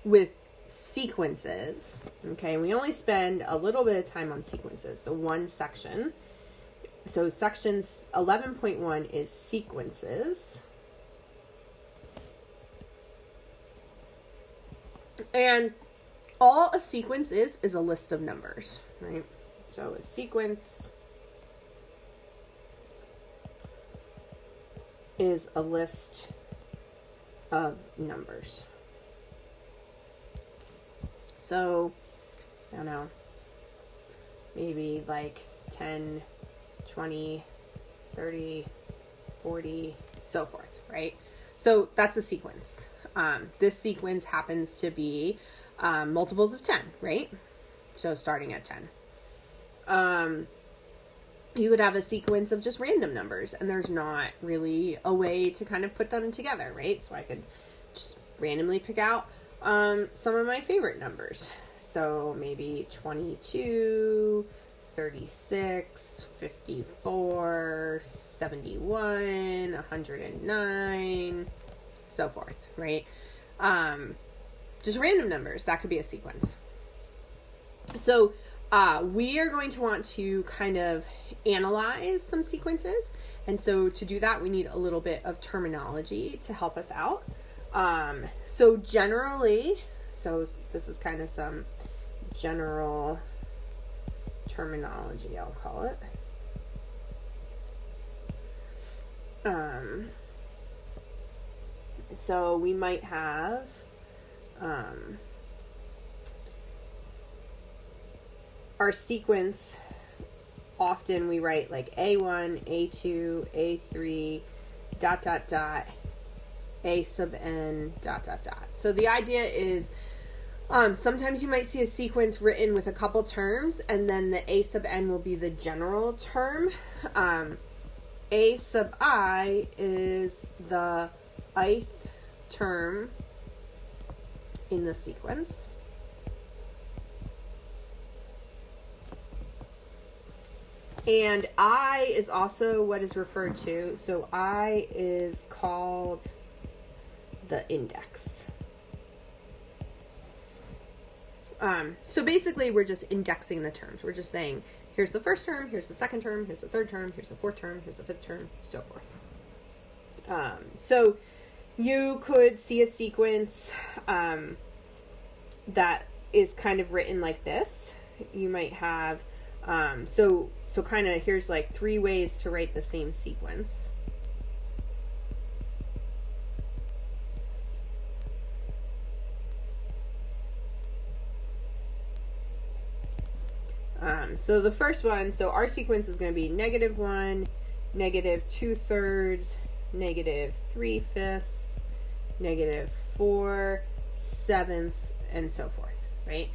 with sequences, okay, we only spend a little bit of time on sequences, so one section. So section 11.1 is sequences. And all a sequence is a list of numbers, right? So a sequence is a list of numbers. So, I don't know, maybe like 10, 20, 30, 40, so forth, right? So that's a sequence. This sequence happens to be multiples of 10, right? So starting at 10. You could have a sequence of just random numbers, and there's not really a way to kind of put them together, right? So I could just randomly pick out some of my favorite numbers. So maybe 22, 36, 54, 71, 109, so forth, right? Just random numbers. That could be a sequence. So we are going to want to kind of analyze some sequences. And so to do that, we need a little bit of terminology to help us out. So generally, so this is kind of some general terminology, I'll call it. So we might have our sequence, often we write like A1, A2, A3, dot, dot, dot, A sub n, dot, dot, dot. So the idea is sometimes you might see a sequence written with a couple terms, and then the A sub n will be the general term. A sub I is the ith term in the sequence. And I is also what is referred to. So I is called the index. So basically we're just indexing the terms. We're just saying, here's the first term, here's the second term, here's the third term, here's the fourth term, here's the fifth term, so forth. So you could see a sequence that is kind of written like this. You might have, so kind of, here's like 3 ways to write the same sequence. So the first one, so our sequence is going to be -1, -2/3, -3/5, -4/7, and so forth, right?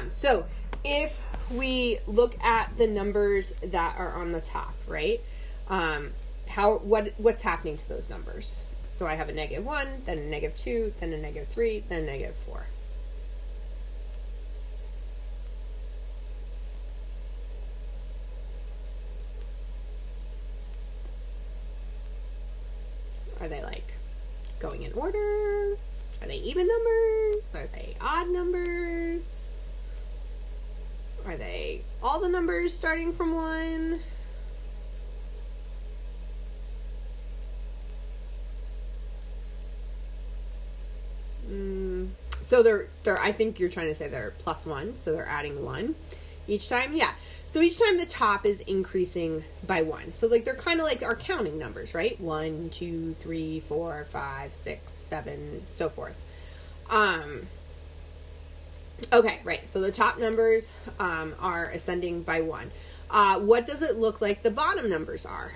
So if we look at the numbers that are on the top, right? What's happening to those numbers? So I have a -1, then a -2, then a -3, then a -4. Are they like going in order? Are they even numbers? Are they odd numbers? Are they all the numbers starting from 1? So they're I think you're trying to say they're +1, so they're adding 1 each time. Yeah. So each time the top is increasing by 1. So like they're kind of like our counting numbers, right? 1, 2, 3, 4, 5, 6, 7, so forth. Okay, right. So the top numbers are ascending by 1. What does it look like the bottom numbers are?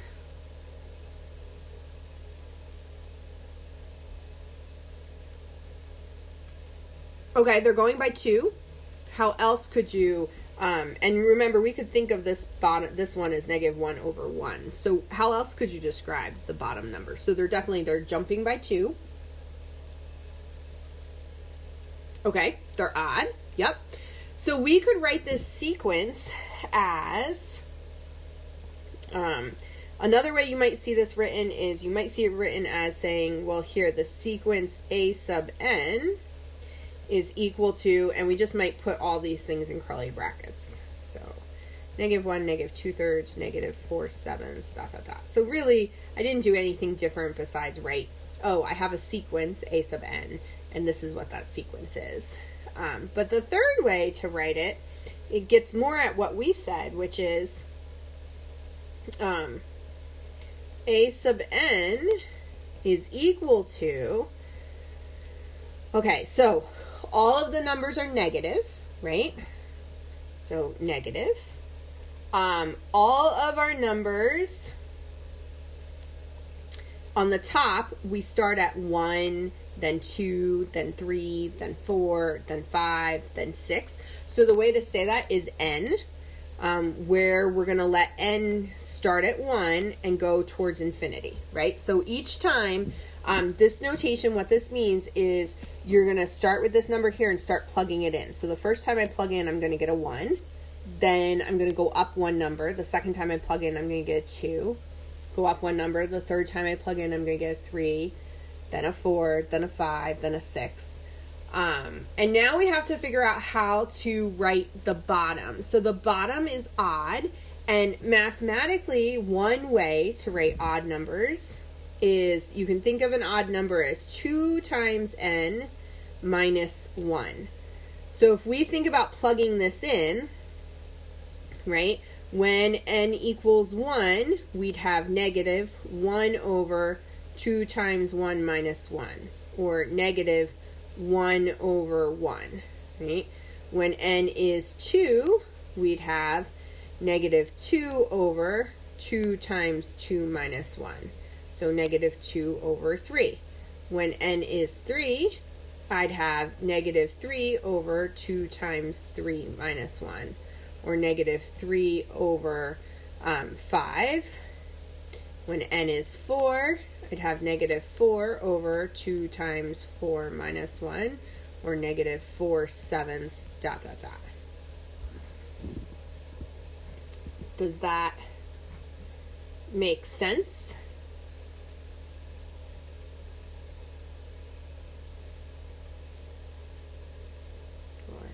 Okay, they're going by 2. How else could you, and remember we could think of this one as -1/1. So how else could you describe the bottom numbers? So they're jumping by 2. Okay, they're odd. Yep. So we could write this sequence as, another way you might see this written is you might see it written as saying, well, here, the sequence A sub n is equal to, and we just might put all these things in curly brackets. So -1, -2/3, -4/7, ... So really, I didn't do anything different besides write, oh, I have a sequence, a sub n, and this is what that sequence is. But the third way to write it, it gets more at what we said, which is a sub n is equal to, okay, so all of the numbers are negative, right? So negative. All of our numbers on the top, we start at 1, then 2, then 3, then 4, then 5, then 6. So the way to say that is n, where we're going to let n start at 1 and go towards infinity, right? So each time, this notation, what this means is you're going to start with this number here and start plugging it in. So the first time I plug in, I'm going to get a 1. Then I'm going to go up one number. The second time I plug in, I'm going to get a 2. Go up one number. The third time I plug in, I'm going to get a 3, then a 4, then a 5, then a 6. And now we have to figure out how to write the bottom. So the bottom is odd, and mathematically, one way to write odd numbers is you can think of an odd number as 2 times n minus 1. So if we think about plugging this in, right, when n equals 1, we'd have -1 over 2 times 1 minus 1, or -1 over 1, right? When n is 2, we'd have -2 over 2 times 2 minus 1, so -2 over 3. When n is 3, I'd have -3 over 2 times 3 minus 1, or -3 over 5. When n is 4, I'd have -4 over 2 times 4 minus 1, or -4/7. Does that make sense?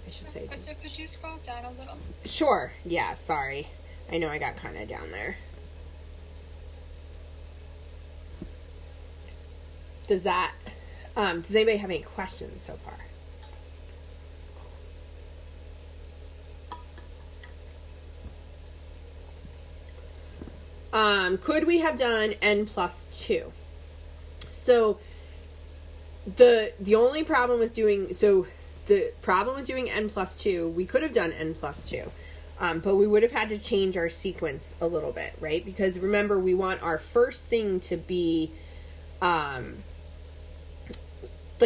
I should say. So could you scroll down a little? Sure. Yeah, sorry. I know I got kind of down there. Does anybody have any questions so far? Could we have done n plus 2? So the only problem with doing, the problem with doing n plus 2, we could have done n plus 2, but we would have had to change our sequence a little bit, right? Because remember, we want our first thing to be, like,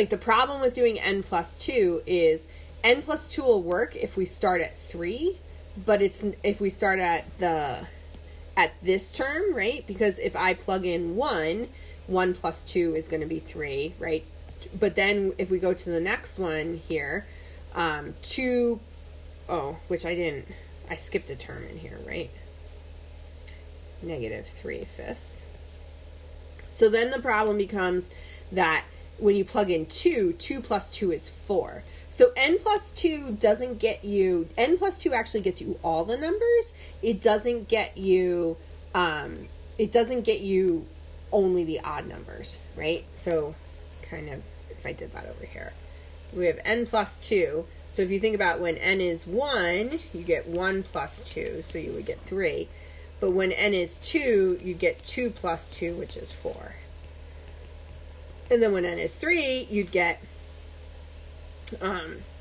the problem with doing n plus 2 is n plus 2 will work if we start at 3, but if we start at this term, right? Because if I plug in 1 plus 2 is going to be 3, right? But then if we go to the next one here, 2, which I skipped a term in here, right? -3/5. So then the problem becomes that when you plug in 2 plus 2 is 4. So n plus 2 doesn't get you, n plus 2 actually gets you all the numbers. It doesn't get you, only the odd numbers, right? So kind of, if I did that over here, we have n plus 2. So if you think about when n is 1, you get 1 plus 2, so you would get 3. But when n is 2, you get 2 plus 2, which is 4. And then when n is 3, you'd get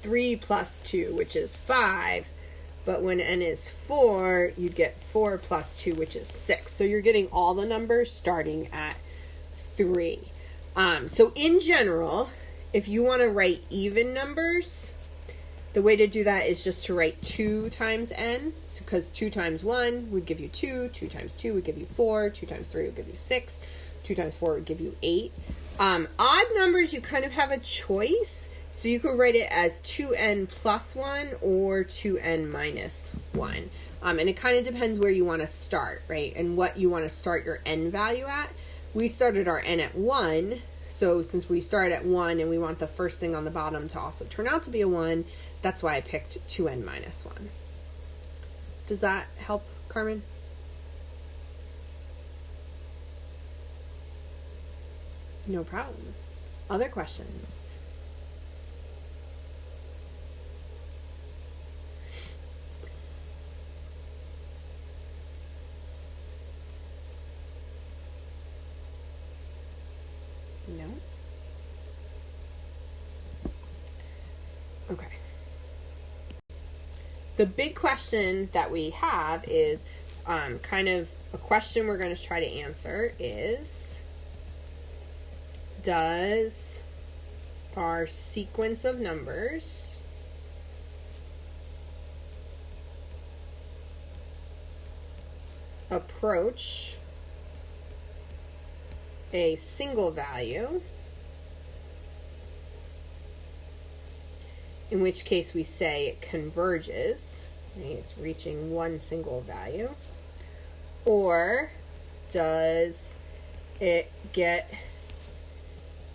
3 plus 2, which is 5. But when n is 4, you'd get 4 plus 2, which is 6. So you're getting all the numbers starting at 3. So in general, if you want to write even numbers, the way to do that is just to write 2 times n, because 2 times 1 would give you 2, 2 times 2 would give you 4, 2 times 3 would give you 6, 2 times 4 would give you 8. Odd numbers, you kind of have a choice. So you could write it as 2n plus 1 or 2n minus 1. And it kind of depends where you want to start, right? And what you want to start your n value at. We started our n at 1, So since we start at 1 and we want the first thing on the bottom to also turn out to be a 1, that's why I picked 2n minus 1. Does that help, Carmen? No problem. Other questions? No? Okay. The big question that we have is kind of a question we're going to try to answer is, does our sequence of numbers approach a single value, in which case we say it converges, right? It's reaching one single value, or does it get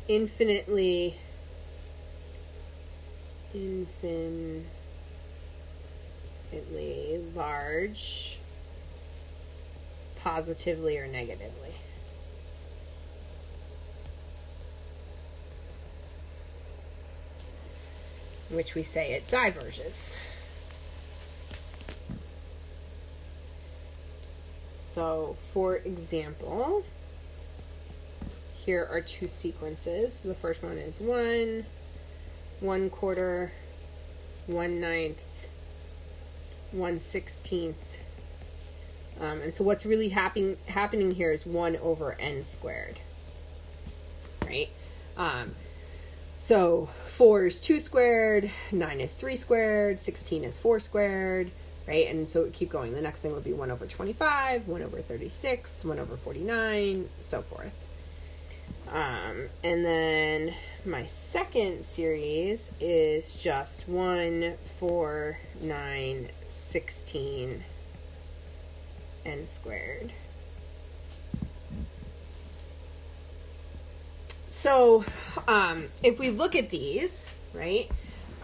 infinitely large, positively or negatively? In which we say it diverges. So, for example, here are two sequences. So the first one is 1, 1/4, 1/9, 1/16. And so what's really happening here is 1 over n squared, right? So 4 is 2 squared, 9 is 3 squared, 16 is 4 squared, right? And so keep going. The next thing would be 1 over 25, 1 over 36, 1 over 49, so forth. And then my second series is just 1, 4, 9, 16, n squared. So, if we look at these, right,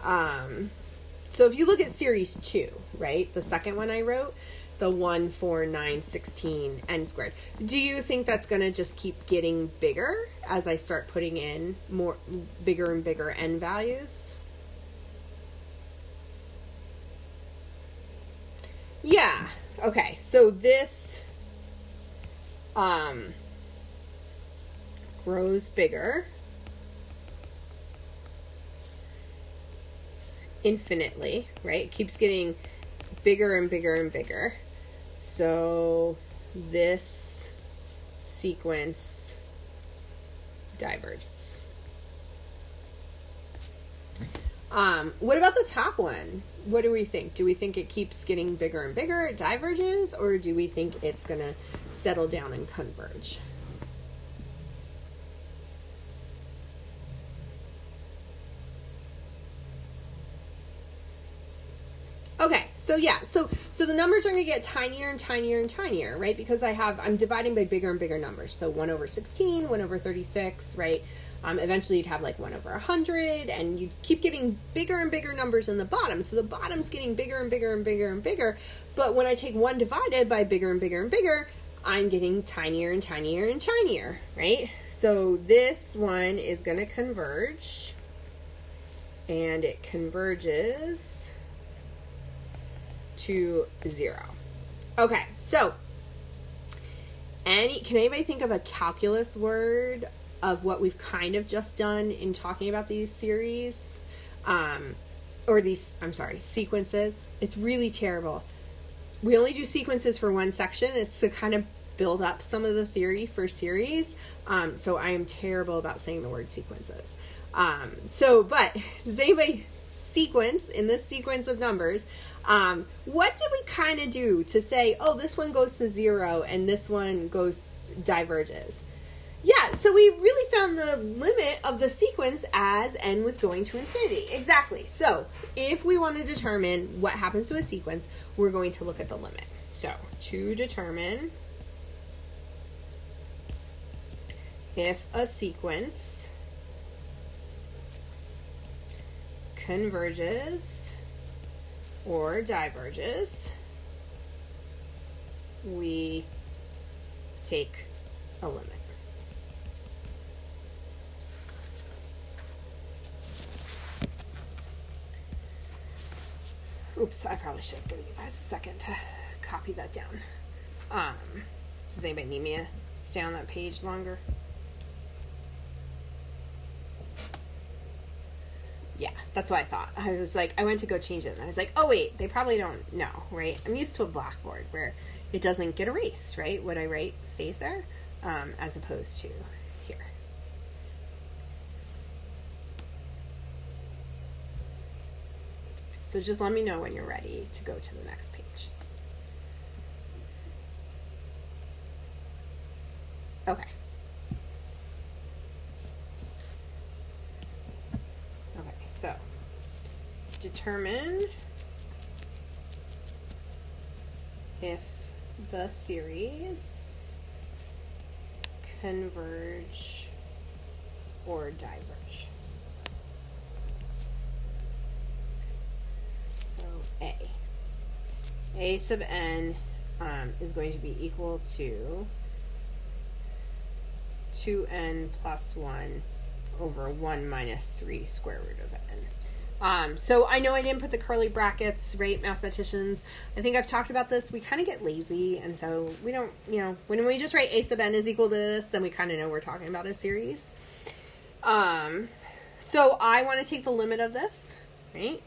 so if you look at series 2, right, the second one I wrote, the 1, 4, 9, 16, n squared, do you think that's going to just keep getting bigger as I start putting in more bigger and bigger n values? Yeah. Okay, so this grows bigger infinitely, right? It keeps getting bigger and bigger and bigger. So this sequence diverges. What about the top one? What do we think? Do we think it keeps getting bigger and bigger, it diverges, or do we think it's going to settle down and converge? Okay, so yeah, so the numbers are going to get tinier and tinier and tinier, right? Because I'm dividing by bigger and bigger numbers. So 1 over 16, 1 over 36, right? Eventually you'd have like 1 over 100, and you keep getting bigger and bigger numbers in the bottom. So the bottom's getting bigger and bigger and bigger and bigger. But when I take 1 divided by bigger and bigger and bigger, I'm getting tinier and tinier and tinier, right? So this one is going to converge, and it converges to 0. Okay, so can anybody think of a calculus word of what we've kind of just done in talking about these series? Sequences. It's really terrible. We only do sequences for one section. It's to kind of build up some of the theory for series. So I am terrible about saying the word sequences. But does anybody sequence, in this sequence of numbers, what did we kind of do to say, oh, this one goes to 0 and this one diverges? Yeah, so we really found the limit of the sequence as n was going to infinity. Exactly. So if we want to determine what happens to a sequence, we're going to look at the limit. So to determine if a sequence converges or diverges, we take a limit. Oops, I probably should have given you guys a second to copy that down. Does anybody need me to stay on that page longer? Yeah, that's what I thought. I was like, I went to go change it, and I was like, oh wait, they probably don't know, right? I'm used to a blackboard where it doesn't get erased, right? What I write stays there, as opposed to here. So just let me know when you're ready to go to the next page. Okay. Okay, so determine if the series converge or diverge. So A sub n is going to be equal to 2n plus 1 over 1 minus 3 square root of n. So I know I didn't put the curly brackets, right, mathematicians? I think I've talked about this. We kind of get lazy, and so we don't, when we just write a sub n is equal to this, then we kind of know we're talking about a series. So I want to take the limit of this, right?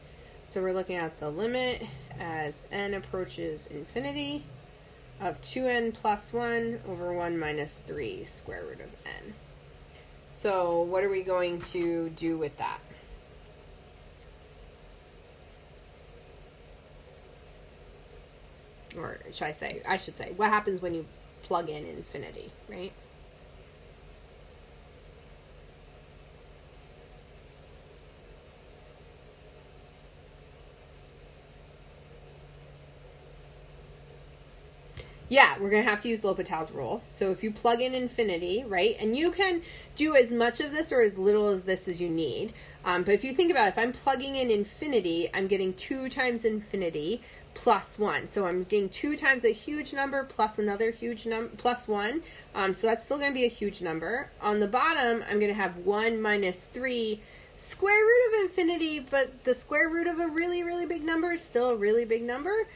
So we're looking at the limit as n approaches infinity of 2n plus 1 over 1 minus 3 square root of n. So what are we going to do with that? Or I should say, what happens when you plug in infinity, right? Yeah, we're going to have to use L'Hopital's rule. So if you plug in infinity, right, and you can do as much of this or as little of this as you need. But if you think about it, if I'm plugging in infinity, I'm getting 2 times infinity plus 1. So I'm getting 2 times a huge number plus another huge number plus 1. So that's still going to be a huge number. On the bottom, I'm going to have 1 minus 3 square root of infinity, but the square root of a really, really big number is still a really big number.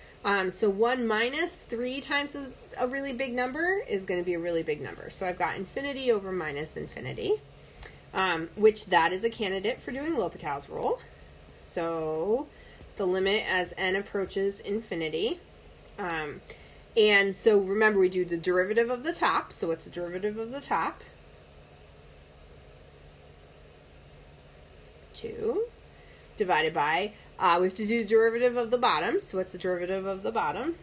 So 1 minus 3 times a really big number is going to be a really big number. So I've got infinity over minus infinity, which that is a candidate for doing L'Hopital's rule. So the limit as n approaches infinity. And so remember, we do the derivative of the top. So what's the derivative of the top? 2 divided by, we have to do the derivative of the bottom. So what's the derivative of the bottom?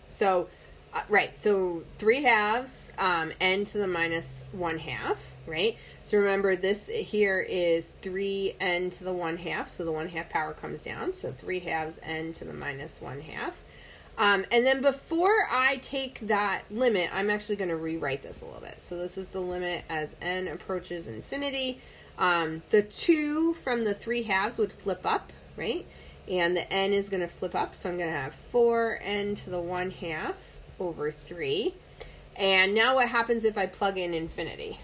So, right, so 3 halves, n to the minus 1/2, right? So remember, this here is 3n to the 1/2, so the 1/2 power comes down, so 3 halves n to the minus 1/2. And then before I take that limit, I'm actually going to rewrite this a little bit. So this is the limit as n approaches infinity. The 2 from the 3 halves would flip up, right? And the n is going to flip up, so I'm going to have 4n to the 1/2 over 3. And now what happens if I plug in infinity?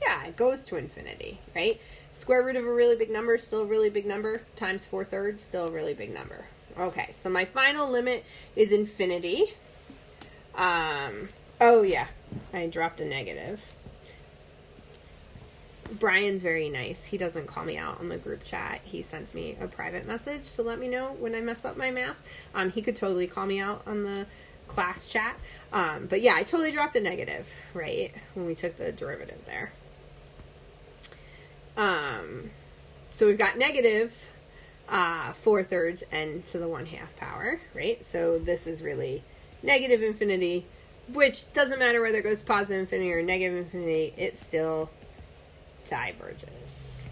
Yeah, it goes to infinity, right? Square root of a really big number is still a really big number, times 4/3, still a really big number. Okay, so my final limit is infinity. Oh yeah, I dropped a negative. Brian's very nice. He doesn't call me out on the group chat. He sends me a private message to let me know when I mess up my math. He could totally call me out on the class chat. But yeah, I totally dropped a negative, right, when we took the derivative there. So we've got negative 4/3 n to the 1/2 power, right? So this is really negative infinity, which doesn't matter whether it goes positive infinity or negative infinity, it still diverges.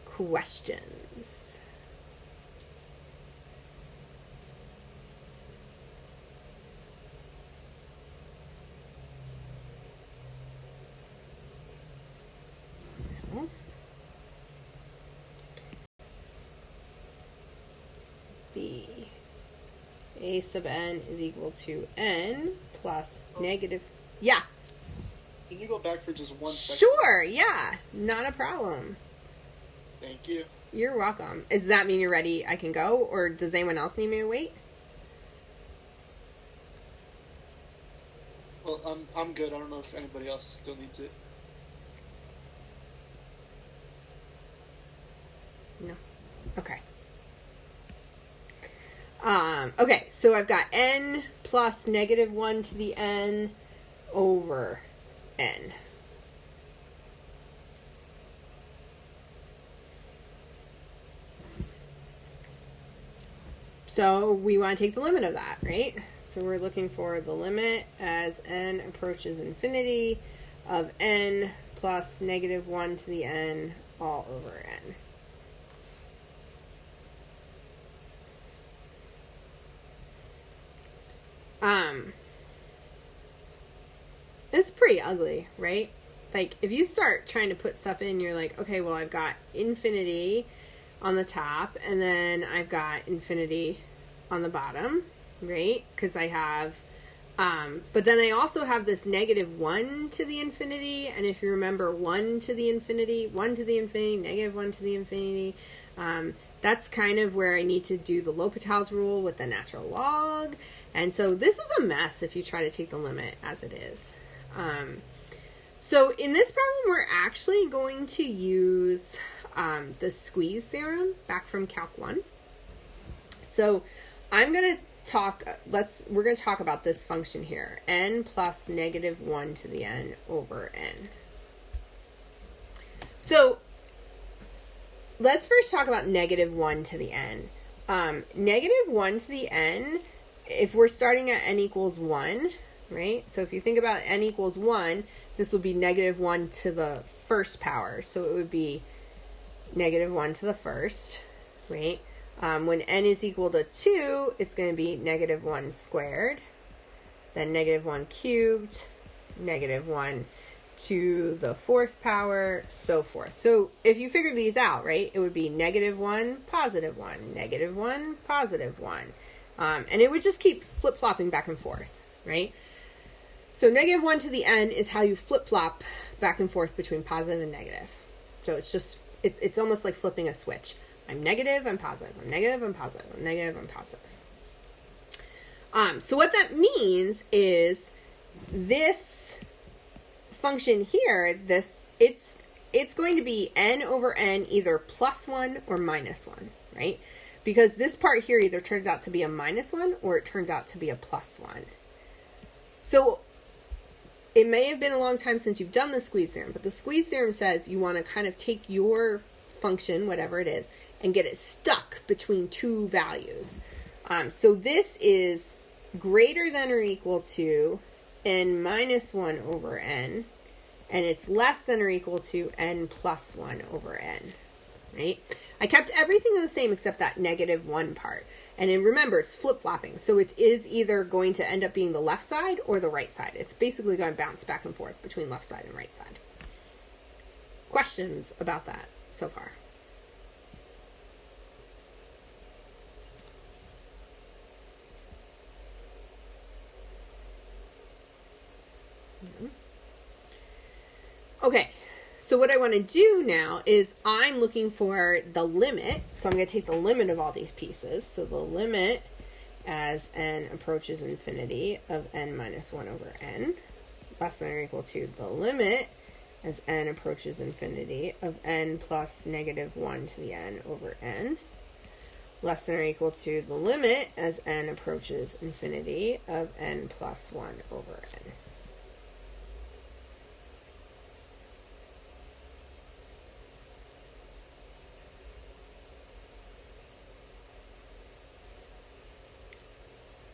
Questions? No. B. A sub n is equal to n plus negative... Yeah. Can you go back for just 1 second? Sure, yeah. Not a problem. Thank you. You're welcome. Does that mean you're ready? I can go? Or does anyone else need me to wait? Well, I'm good. I don't know if anybody else still needs it. No. Okay. Okay, so I've got n plus negative 1 to the n over n. So we want to take the limit of that, right? So we're looking for the limit as n approaches infinity of n plus negative 1 to the n all over n. It's pretty ugly, right? Like, if you start trying to put stuff in, you're like, okay, well, I've got infinity on the top, and then I've got infinity on the bottom, right? Because I have, but then I also have this negative 1 to the infinity, and if you remember 1 to the infinity, 1 to the infinity, negative 1 to the infinity, that's kind of where I need to do the L'Hopital's rule with the natural log. And so this is a mess if you try to take the limit as it is. So in this problem, we're actually going to use the Squeeze Theorem back from Calc 1. So I'm going to we're going to talk about this function here, n plus negative 1 to the n over n. So let's first talk about negative 1 to the n. Negative 1 to the n, if we're starting at n equals 1, right? So if you think about n equals 1, this will be negative 1 to the first power. So it would be negative 1 to the first, right? When n is equal to 2, it's going to be negative 1 squared, then negative 1 cubed, negative 1 to the fourth power, so forth. So if you figure these out, right, it would be negative 1, positive 1, negative 1, positive 1. And it would just keep flip-flopping back and forth, right? So negative 1 to the n is how you flip-flop back and forth between positive and negative. So it's just, it's almost like flipping a switch. I'm negative, I'm positive. I'm negative, I'm positive. I'm negative, I'm positive. So what that means is this function here, it's going to be n over n either plus 1 or minus 1, right? Because this part here either turns out to be a minus 1 or it turns out to be a plus 1. So it may have been a long time since you've done the squeeze theorem, but the squeeze theorem says you want to kind of take your function, whatever it is, and get it stuck between two values. So this is greater than or equal to n minus 1 over n, and it's less than or equal to n plus 1 over n, right? I kept everything the same except that negative 1 part. And then remember, it's flip-flopping, so it is either going to end up being the left side or the right side. It's basically going to bounce back and forth between left side and right side. Questions about that so far? Okay, so what I want to do now is I'm looking for the limit. So I'm going to take the limit of all these pieces. So the limit as n approaches infinity of n minus 1 over n, less than or equal to the limit as n approaches infinity of n plus negative 1 to the n over n. less than or equal to the limit as n approaches infinity of n plus 1 over n.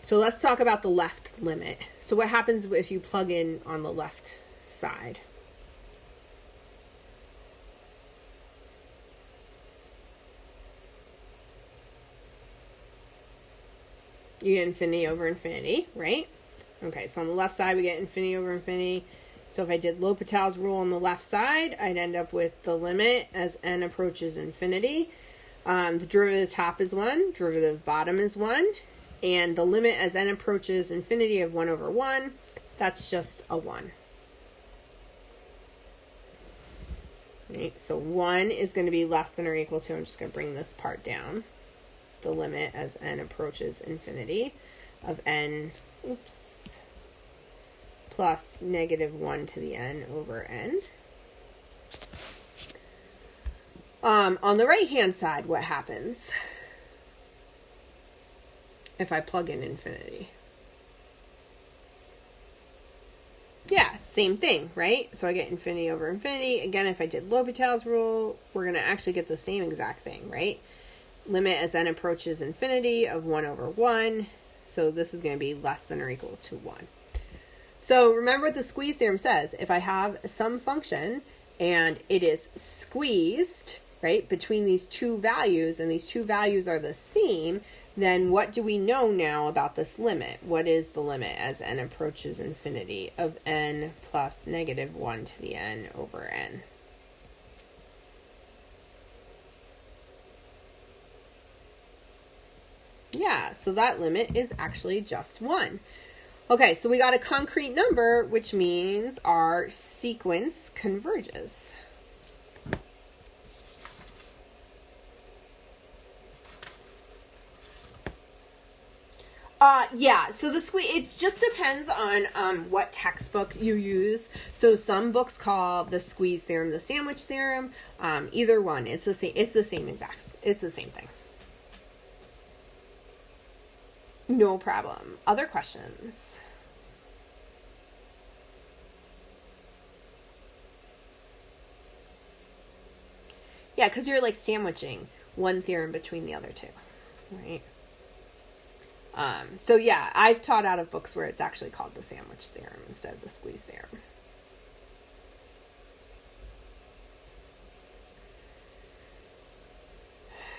So let's talk about the left limit. So what happens if you plug in on the left side? You get infinity over infinity, right? Okay, so on the left side we get infinity over infinity. So if I did L'Hopital's rule on the left side, I'd end up with the limit as n approaches infinity. The derivative top is 1, derivative bottom is 1. And the limit as n approaches infinity of 1 over 1, that's just a 1. Right, so 1 is going to be less than or equal to, I'm just going to bring this part down, the limit as n approaches infinity of n, plus negative 1 to the n over n. On the right-hand side, what happens if I plug in infinity? Yeah, same thing, right? So I get infinity over infinity. Again, if I did L'Hopital's rule, we're going to actually get the same exact thing, right? Limit as n approaches infinity of 1 over 1. So this is going to be less than or equal to 1. So remember what the squeeze theorem says. If I have some function and it is squeezed, right, between these two values, and these two values are the same, then what do we know now about this limit? What is the limit as n approaches infinity of n plus negative 1 to the n over n? Yeah, so that limit is actually just 1. Okay, so we got a concrete number, which means our sequence converges. Yeah, so it just depends on what textbook you use. So some books call the squeeze theorem the sandwich theorem. Either one, it's the same thing. No problem. Other questions? Yeah, because you're like sandwiching one theorem between the other two, right? So yeah, I've taught out of books where it's actually called the sandwich theorem instead of the squeeze theorem.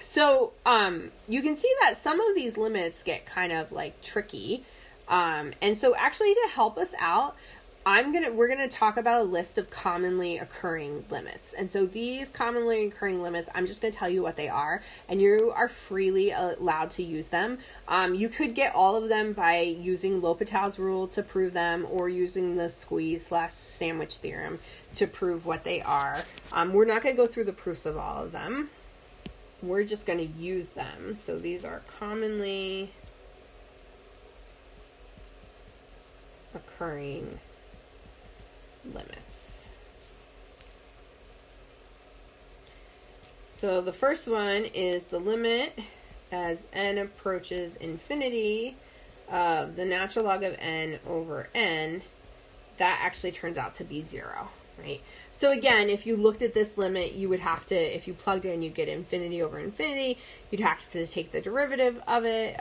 So, you can see that some of these limits get kind of like tricky. And so actually to help us out, we're gonna talk about a list of commonly occurring limits. And so these commonly occurring limits, I'm just gonna tell you what they are, and you are freely allowed to use them. You could get all of them by using L'Hopital's rule to prove them, or using the squeeze/sandwich theorem to prove what they are. We're not gonna go through the proofs of all of them. We're just gonna use them. So these are commonly occurring limits. So the first one is the limit as n approaches infinity of the natural log of n over n. That actually turns out to be 0, right? So again, if you looked at this limit, you would have to, if you plugged in, you'd get infinity over infinity. You'd have to take the derivative of it,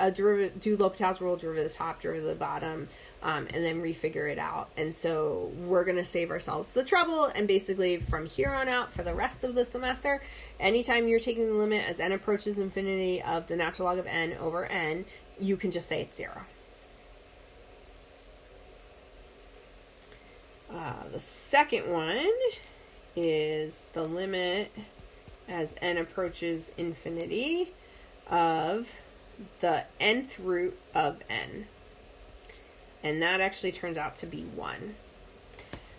do L'Hopital's rule, derivative of the top, derivative of the bottom, and then refigure it out. And so we're going to save ourselves the trouble, and basically from here on out for the rest of the semester, anytime you're taking the limit as n approaches infinity of the natural log of n over n, you can just say it's 0. The second one is the limit as n approaches infinity of the nth root of n. And that actually turns out to be 1.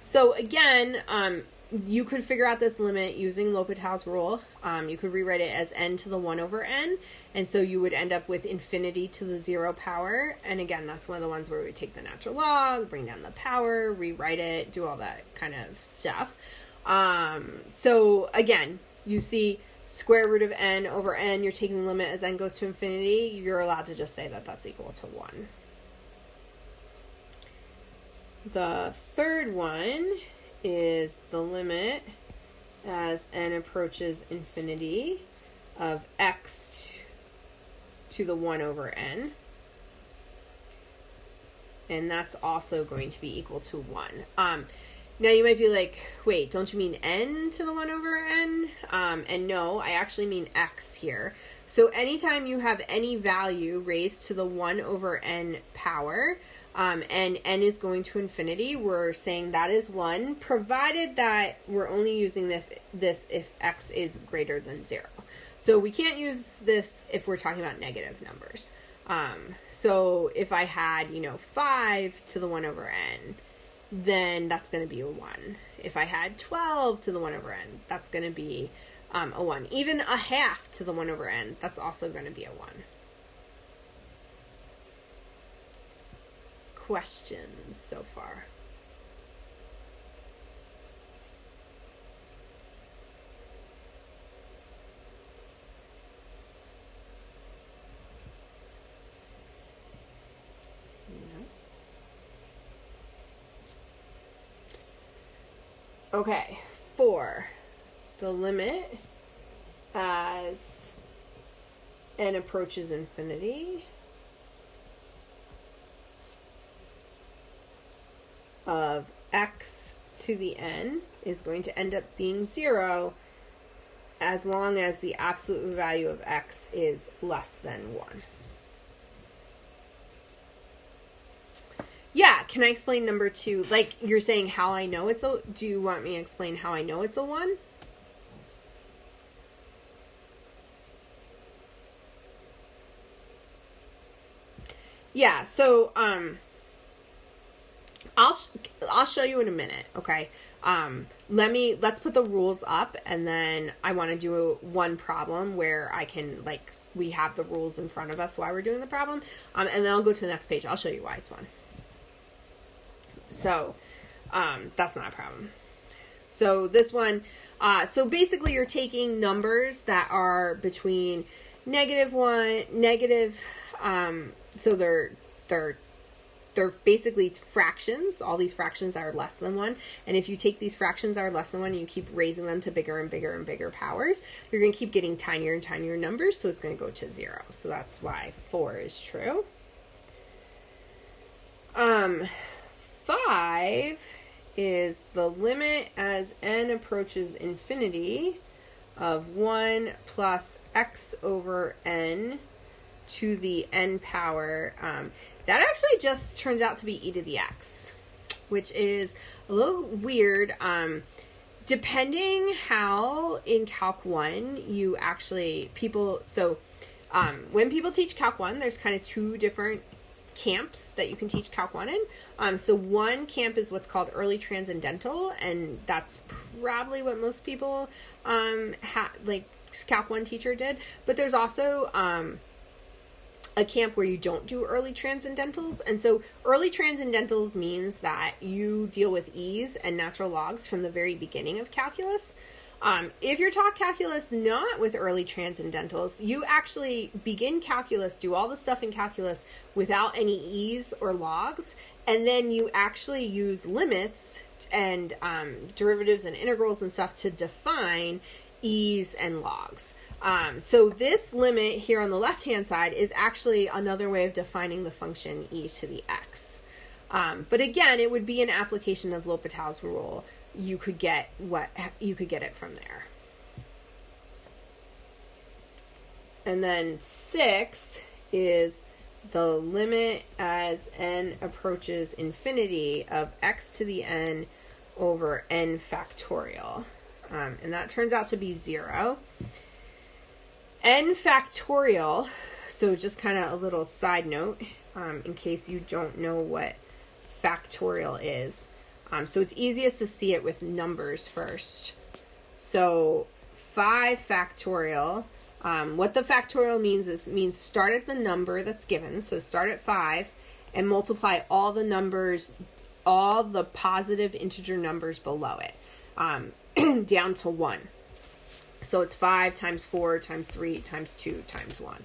So again, you could figure out this limit using L'Hopital's rule. You could rewrite it as n to the 1 over n. And so you would end up with infinity to the 0 power. And again, that's one of the ones where we take the natural log, bring down the power, rewrite it, do all that kind of stuff. So again, you see square root of n over n, you're taking the limit as n goes to infinity, you're allowed to just say that that's equal to 1. The third one is the limit as n approaches infinity of x to the 1 over n. And that's also going to be equal to 1. Now you might be like, wait, don't you mean n to the 1 over n? And no, I actually mean x here. So anytime you have any value raised to the 1 over n power, and n is going to infinity, we're saying that is 1, provided that we're only using this if x is greater than 0. So we can't use this if we're talking about negative numbers. So if I had, 5 to the 1 over n, then that's going to be a 1. If I had 12 to the 1 over n, that's going to be a 1. Even a half to the 1 over n, that's also going to be a 1. Questions so far? Okay, 4, the limit as n approaches infinity of x to the n is going to end up being 0 as long as the absolute value of x is less than 1. Yeah, can I explain number 2? Like, you're saying how I know it's a... Do you want me to explain how I know it's a 1? Yeah, so, I'll show you in a minute, okay? Let's put the rules up, and then I want to do one problem where I can, like, we have the rules in front of us while we're doing the problem, and then I'll go to the next page. I'll show you why it's 1. So, that's not a problem. So this one, so basically you're taking numbers that are between -1, so they're basically fractions, all these fractions that are less than 1. And if you take these fractions that are less than 1 and you keep raising them to bigger and bigger and bigger powers, you're going to keep getting tinier and tinier numbers, so it's going to go to 0. So that's why 4 is true. 5 is the limit as n approaches infinity of 1 plus x over n to the n power. That actually just turns out to be e to the x, which is a little weird. Depending how in Calc 1 you actually, when people teach Calc 1, there's kind of 2 different camps that you can teach Calc 1 in. So one camp is what's called early transcendental, and that's probably what most people, Calc 1 teacher did. But there's also a camp where you don't do early transcendentals. And so early transcendentals means that you deal with e's and natural logs from the very beginning of calculus. If you're taught calculus not with early transcendentals, you actually begin calculus, do all the stuff in calculus without any e's or logs, and then you actually use limits and derivatives and integrals and stuff to define e's and logs. So this limit here on the left-hand side is actually another way of defining the function e to the x. But again, it would be an application of L'Hopital's rule. You could get it from there. And then 6 is the limit as n approaches infinity of x to the n over n factorial. And that turns out to be 0. N factorial, so just kind of a little side note, in case you don't know what factorial is. So it's easiest to see it with numbers first. So 5 factorial, what the factorial means start at the number that's given. So start at 5 and multiply all the numbers, all the positive integer numbers below it, down to 1. So it's 5 times 4 times 3 times 2 times 1.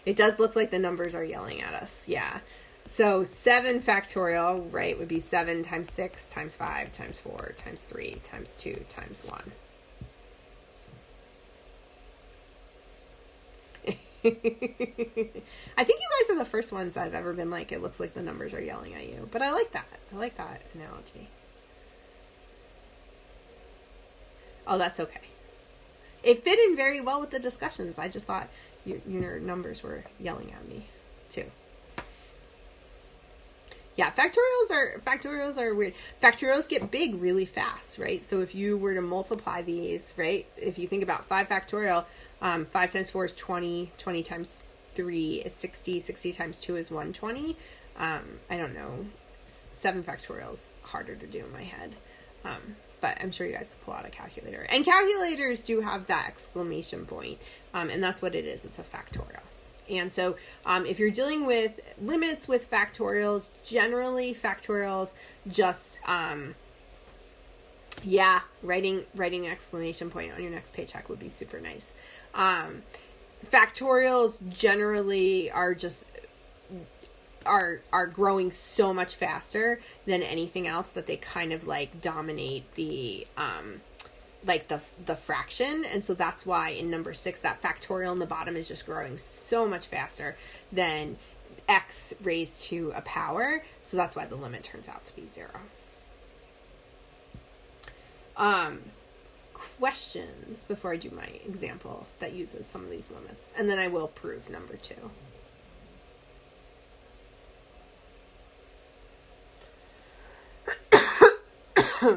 It does look like the numbers are yelling at us. Yeah. So 7 factorial, right, would be 7 times 6 times 5 times 4 times 3 times 2 times 1. I think you guys are the first ones I've ever been like, it looks like the numbers are yelling at you. But I like that. I like that analogy. Oh, that's okay. It fit in very well with the discussions. I just thought your numbers were yelling at me too. Yeah, factorials are weird. Factorials get big really fast, right? So if you were to multiply these, right? If you think about 5 factorial, 5 times 4 is 20, 20 times 3 is 60, 60 times 2 is 120. I don't know. 7 factorial is harder to do in my head. But I'm sure you guys can pull out a calculator. And calculators do have that exclamation point. And that's what it is. It's a factorial. And so if you're dealing with limits with factorials, generally factorials just, writing exclamation point on your next paycheck would be super nice. Factorials generally are just are growing so much faster than anything else that they kind of like dominate the the fraction. And so that's why in number 6 that factorial in the bottom is just growing so much faster than x raised to a power. So that's why the limit turns out to be 0. Questions before I do my example that uses some of these limits, and then I will prove number 2.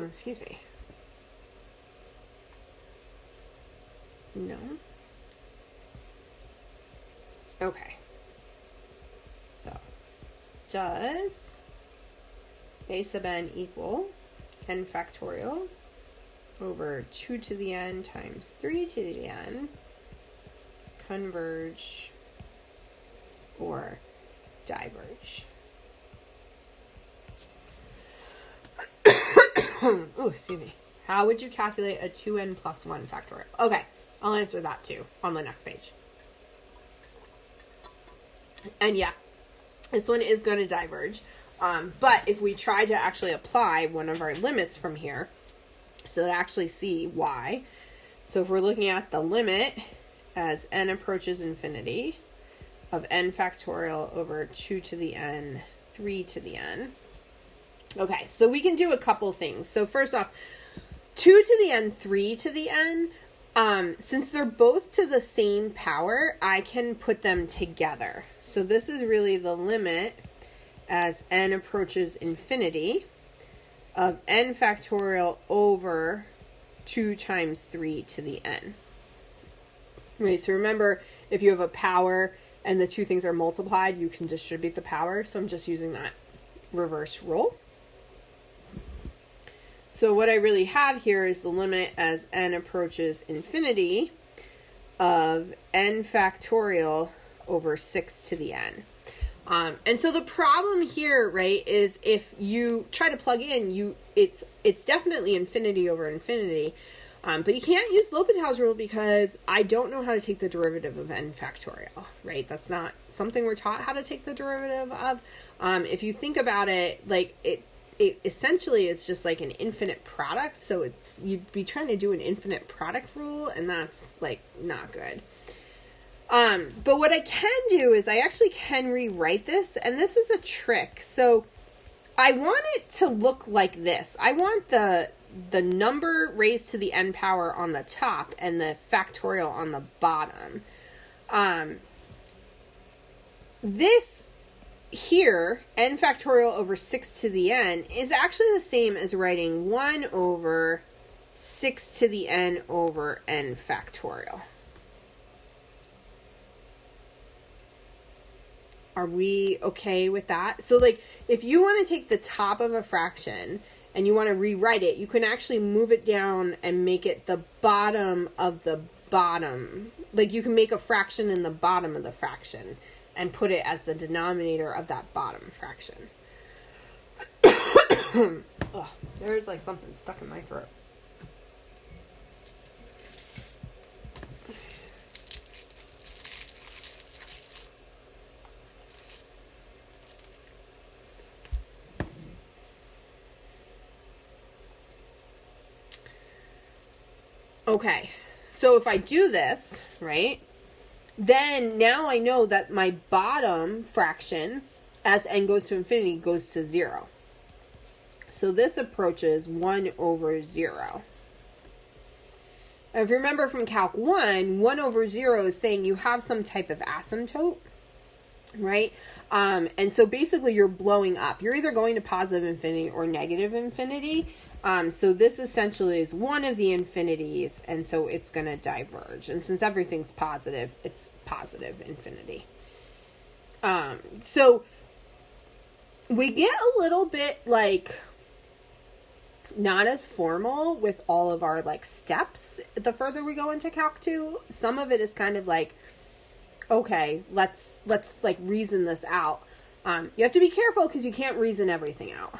Excuse me. No. Okay. So, does a sub n equal n factorial over 2 to the n times 3 to the n converge or diverge? Oh, excuse me. How would you calculate a 2n plus 1 factorial? Okay, I'll answer that too on the next page. And yeah, this one is going to diverge. But if we try to actually apply one of our limits from here, so to actually see why. So if we're looking at the limit as n approaches infinity of n factorial over 2 to the n, 3 to the n. Okay, so we can do a couple things. So first off, 2 to the n, 3 to the n, since they're both to the same power, I can put them together. So this is really the limit as n approaches infinity of n factorial over 2 times 3 to the n. Right, so remember, if you have a power and the two things are multiplied, you can distribute the power. So I'm just using that reverse rule. So what I really have here is the limit as n approaches infinity of n factorial over 6 to the n. And so the problem here, right, is if you try to plug in, it's definitely infinity over infinity. But you can't use L'Hopital's rule because I don't know how to take the derivative of n factorial, right? That's not something we're taught how to take the derivative of. If you think about it, like it essentially is just like an infinite product. So you'd be trying to do an infinite product rule, and that's like not good. But what I can do is I actually can rewrite this, and this is a trick. So I want it to look like this. I want the number raised to the n power on the top and the factorial on the bottom. This here, n factorial over 6 to the n, is actually the same as writing 1 over 6 to the n over n factorial. Are we okay with that? So like, if you want to take the top of a fraction and you want to rewrite it, you can actually move it down and make it the bottom of the bottom. Like you can make a fraction in the bottom of the fraction and put it as the denominator of that bottom fraction. Ugh, there's like something stuck in my throat. Okay, so if I do this, right, then now I know that my bottom fraction, as n goes to infinity, goes to 0. So this approaches 1 over 0. If you remember from Calc 1, 1 over 0 is saying you have some type of asymptote, right? And so basically you're blowing up. You're either going to positive infinity or negative infinity. So this essentially is one of the infinities, and so it's going to diverge. And since everything's positive, it's positive infinity. So we get a little bit like not as formal with all of our like steps the further we go into Calc 2. Some of it is kind of like, okay, let's like reason this out. You have to be careful because you can't reason everything out.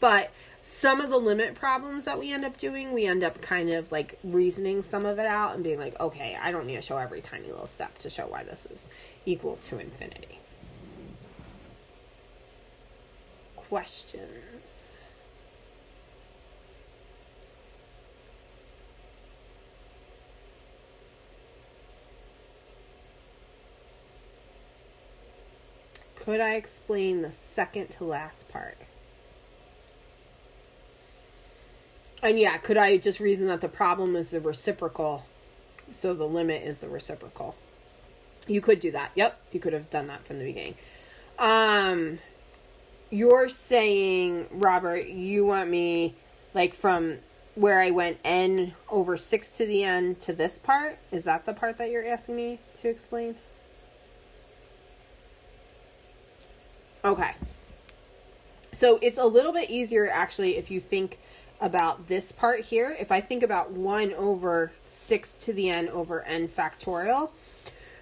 But some of the limit problems that we end up doing, we end up kind of like reasoning some of it out and being like, okay, I don't need to show every tiny little step to show why this is equal to infinity. Questions? Could I explain the second to last part? And yeah, could I just reason that the problem is the reciprocal, so the limit is the reciprocal? You could do that. Yep, you could have done that from the beginning. You're saying, Robert, you want me, like, from where I went n over 6 to the n to this part? Is that the part that you're asking me to explain? Okay. So it's a little bit easier, actually, if you think about this part here. If I think about 1 over 6 to the n over n factorial,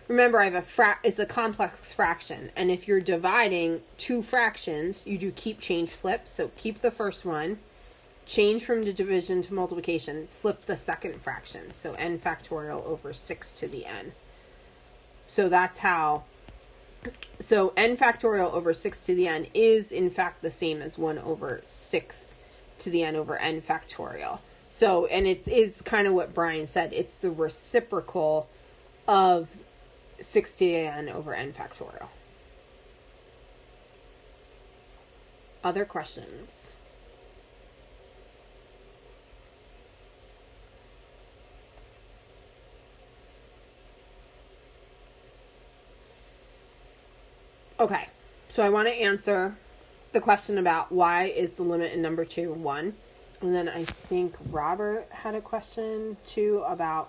remember I have it's a complex fraction, and if you're dividing two fractions, you do keep, change, flip. So keep the first one, change from the division to multiplication, flip the second fraction. So n factorial over 6 to the n. So that's how, so n factorial over 6 to the n is in fact the same as 1 over 6 to the n over n factorial. So, and it is kind of what Brian said, it's the reciprocal of 6 to the n over n factorial. Other questions? Okay, so I want to answer the question about why is the limit in number 2 1. And then I think Robert had a question too about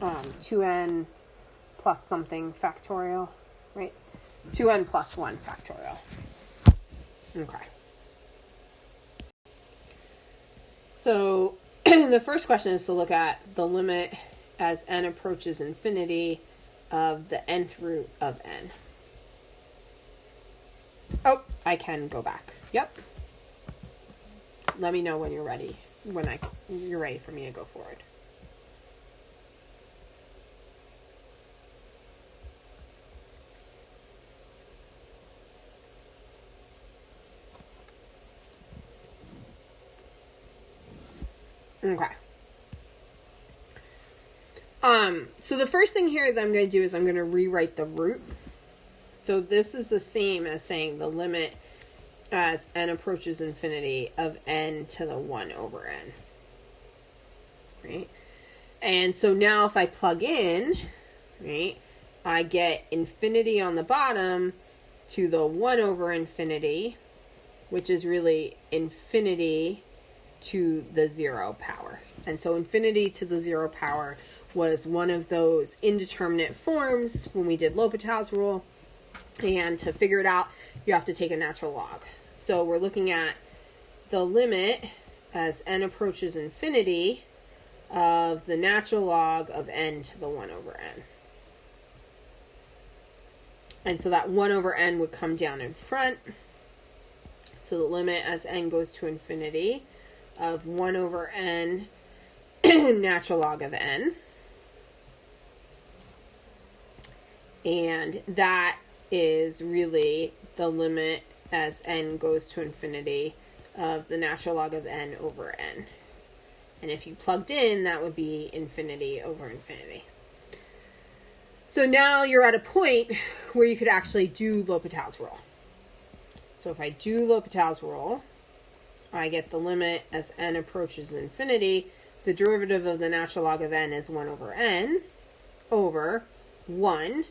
2n plus something factorial, right? 2n plus 1 factorial. Okay. So the first question is to look at the limit as n approaches infinity of the nth root of n. Oh, I can go back. Yep. Let me know when you're ready. You're ready for me to go forward. Okay. So the first thing here that I'm going to do is I'm going to rewrite the root. So this is the same as saying the limit as n approaches infinity of n to the 1 over n. Right? And so now if I plug in, right, I get infinity on the bottom to the 1 over infinity, which is really infinity to the 0 power. And so infinity to the 0 power was one of those indeterminate forms when we did L'Hopital's rule. And to figure it out, you have to take a natural log. So we're looking at the limit as n approaches infinity of the natural log of n to the 1 over n. And so that 1 over n would come down in front. So the limit as n goes to infinity of 1 over n natural log of n. And that is really the limit as n goes to infinity of the natural log of n over n. And if you plugged in, that would be infinity over infinity. So now you're at a point where you could actually do L'Hopital's rule. So if I do L'Hopital's rule, I get the limit as n approaches infinity. The derivative of the natural log of n is 1 over n over 1.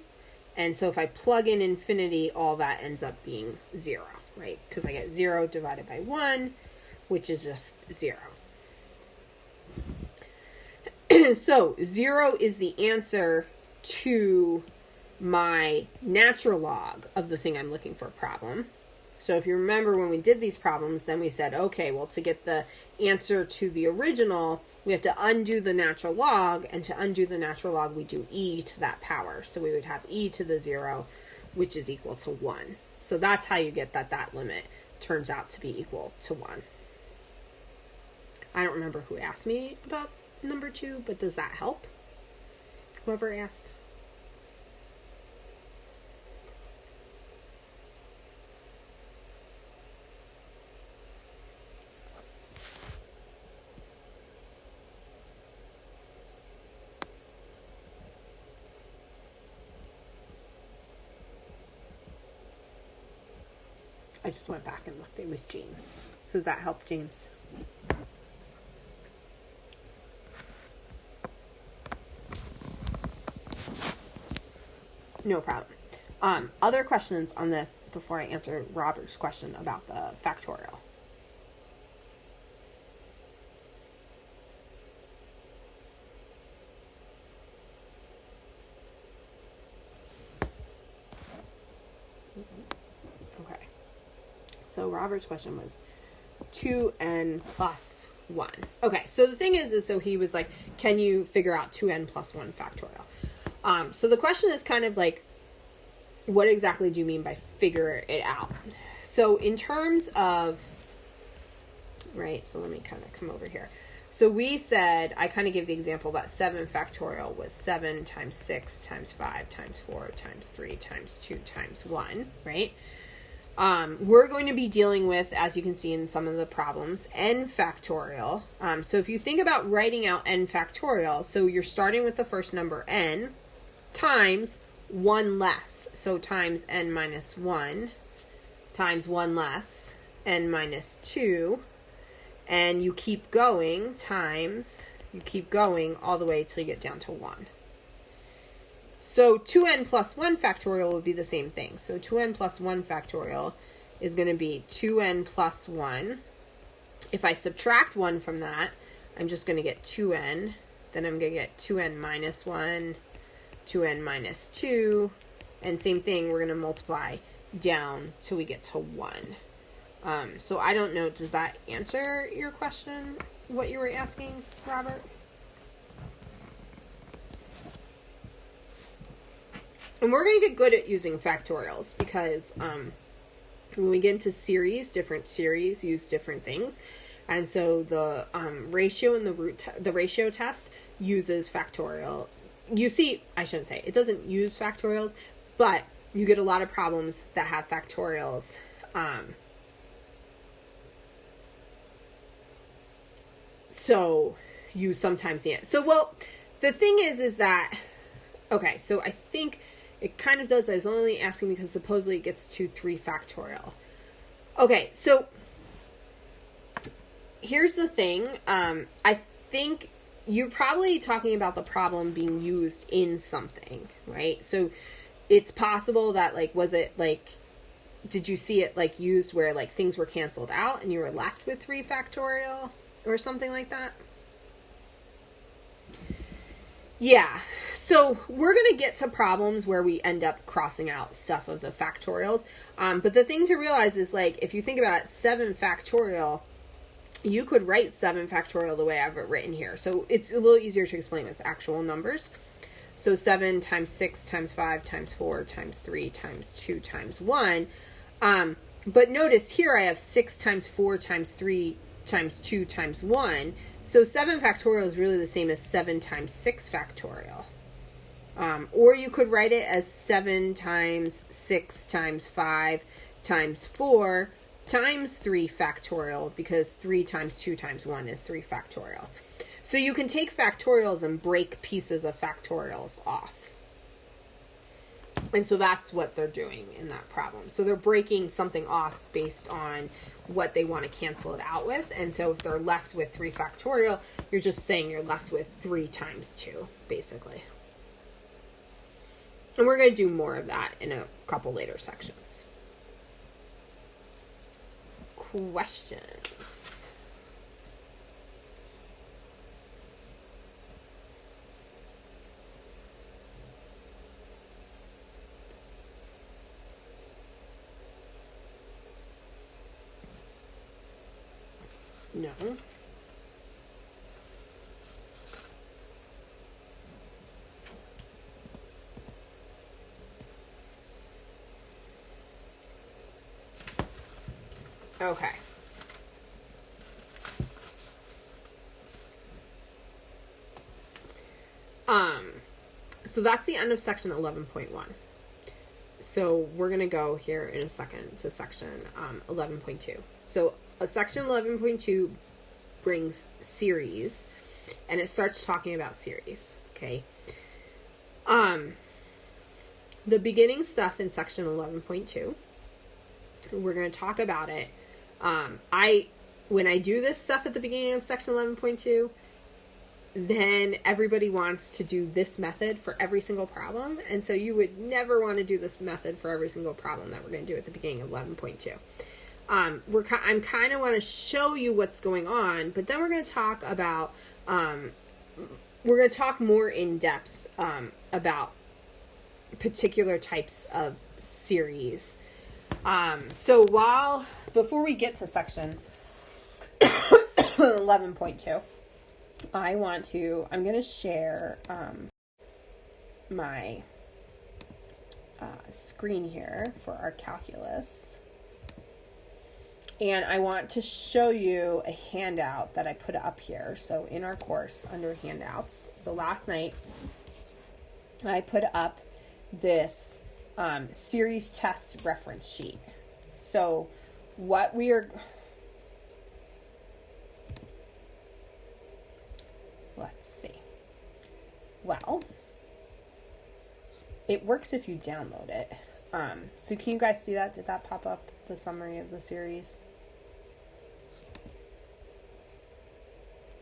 And so if I plug in infinity, all that ends up being 0, right? Because I get 0 divided by 1, which is just 0. So 0 is the answer to my natural log of the thing I'm looking for problem. So if you remember when we did these problems, then we said, okay, well, to get the answer to the original, we have to undo the natural log, and to undo the natural log, we do e to that power. So we would have e to the 0, which is equal to 1. So that's how you get that limit turns out to be equal to 1. I don't remember who asked me about number 2, but does that help? Whoever asked. I just went back and looked. It was James. So does that help, James? No problem. Other questions on this before I answer Robert's question about the factorial? Okay. So Robert's question was 2n plus 1. Okay, so the thing is so he was like, can you figure out 2n plus 1 factorial? So the question is kind of like, what exactly do you mean by figure it out? So in terms of, right, so let me kind of come over here. So we said, I kind of gave the example that 7 factorial was 7 times 6 times 5 times 4 times 3 times 2 times 1, right? We're going to be dealing with, as you can see in some of the problems, n factorial. So if you think about writing out n factorial, so you're starting with the first number n times 1 less. So times n minus 1 times 1 less n minus 2. And you keep going all the way till you get down to 1. So 2n plus 1 factorial would be the same thing. So 2n plus 1 factorial is going to be 2n plus 1. If I subtract 1 from that, I'm just going to get 2n. Then I'm going to get 2n minus 1, 2n minus 2. And same thing, we're going to multiply down till we get to 1. So I don't know, does that answer your question, what you were asking, Robert? And we're going to get good at using factorials because when we get into series, different series use different things. And so the ratio in the ratio test uses factorial. You see, I shouldn't say, it doesn't use factorials, but you get a lot of problems that have factorials. So you sometimes see it. So, well, the thing is that, okay, so I think it kind of does. I was only asking because supposedly it gets to 3 factorial. Okay, so here's the thing. I think you're probably talking about the problem being used in something, right? So it's possible that, like, was it, like, did you see it, like, used where, like, things were canceled out and you were left with 3 factorial or something like that? Yeah, so we're going to get to problems where we end up crossing out stuff of the factorials. But the thing to realize is, like, if you think about it, 7 factorial, you could write 7 factorial the way I've written here. So it's a little easier to explain with actual numbers. So 7 times 6 times 5 times 4 times 3 times 2 times 1. But notice here I have 6 times 4 times 3 times 2 times 1. So 7 factorial is really the same as 7 times 6 factorial. Or you could write it as 7 times 6 times 5 times 4 times 3 factorial, because 3 times 2 times 1 is 3 factorial. So you can take factorials and break pieces of factorials off. And so that's what they're doing in that problem. So they're breaking something off based on what they want to cancel it out with. And so if they're left with 3 factorial, you're just saying you're left with 3 times 2, basically. And we're going to do more of that in a couple later sections. Questions? No. Okay. So that's the end of section 11.1. So we're going to go here in a second to section 11.2. So section 11.2 brings series, and it starts talking about series, okay? The beginning stuff in section 11.2, we're going to talk about it. When I do this stuff at the beginning of section 11.2, then everybody wants to do this method for every single problem. And so you would never want to do this method for every single problem that we're going to do at the beginning of 11.2. I'm kind of want to show you what's going on, but then we're going to talk about, we're going to talk more in depth about particular types of series. So before we get to section 11.2, I'm going to share my screen here for our calculus. And I want to show you a handout that I put up here. So in our course under handouts. So last night I put up this series test reference sheet. So what we are... Let's see. Well, it works if you download it. So can you guys see that? Did that pop up, the summary of the series?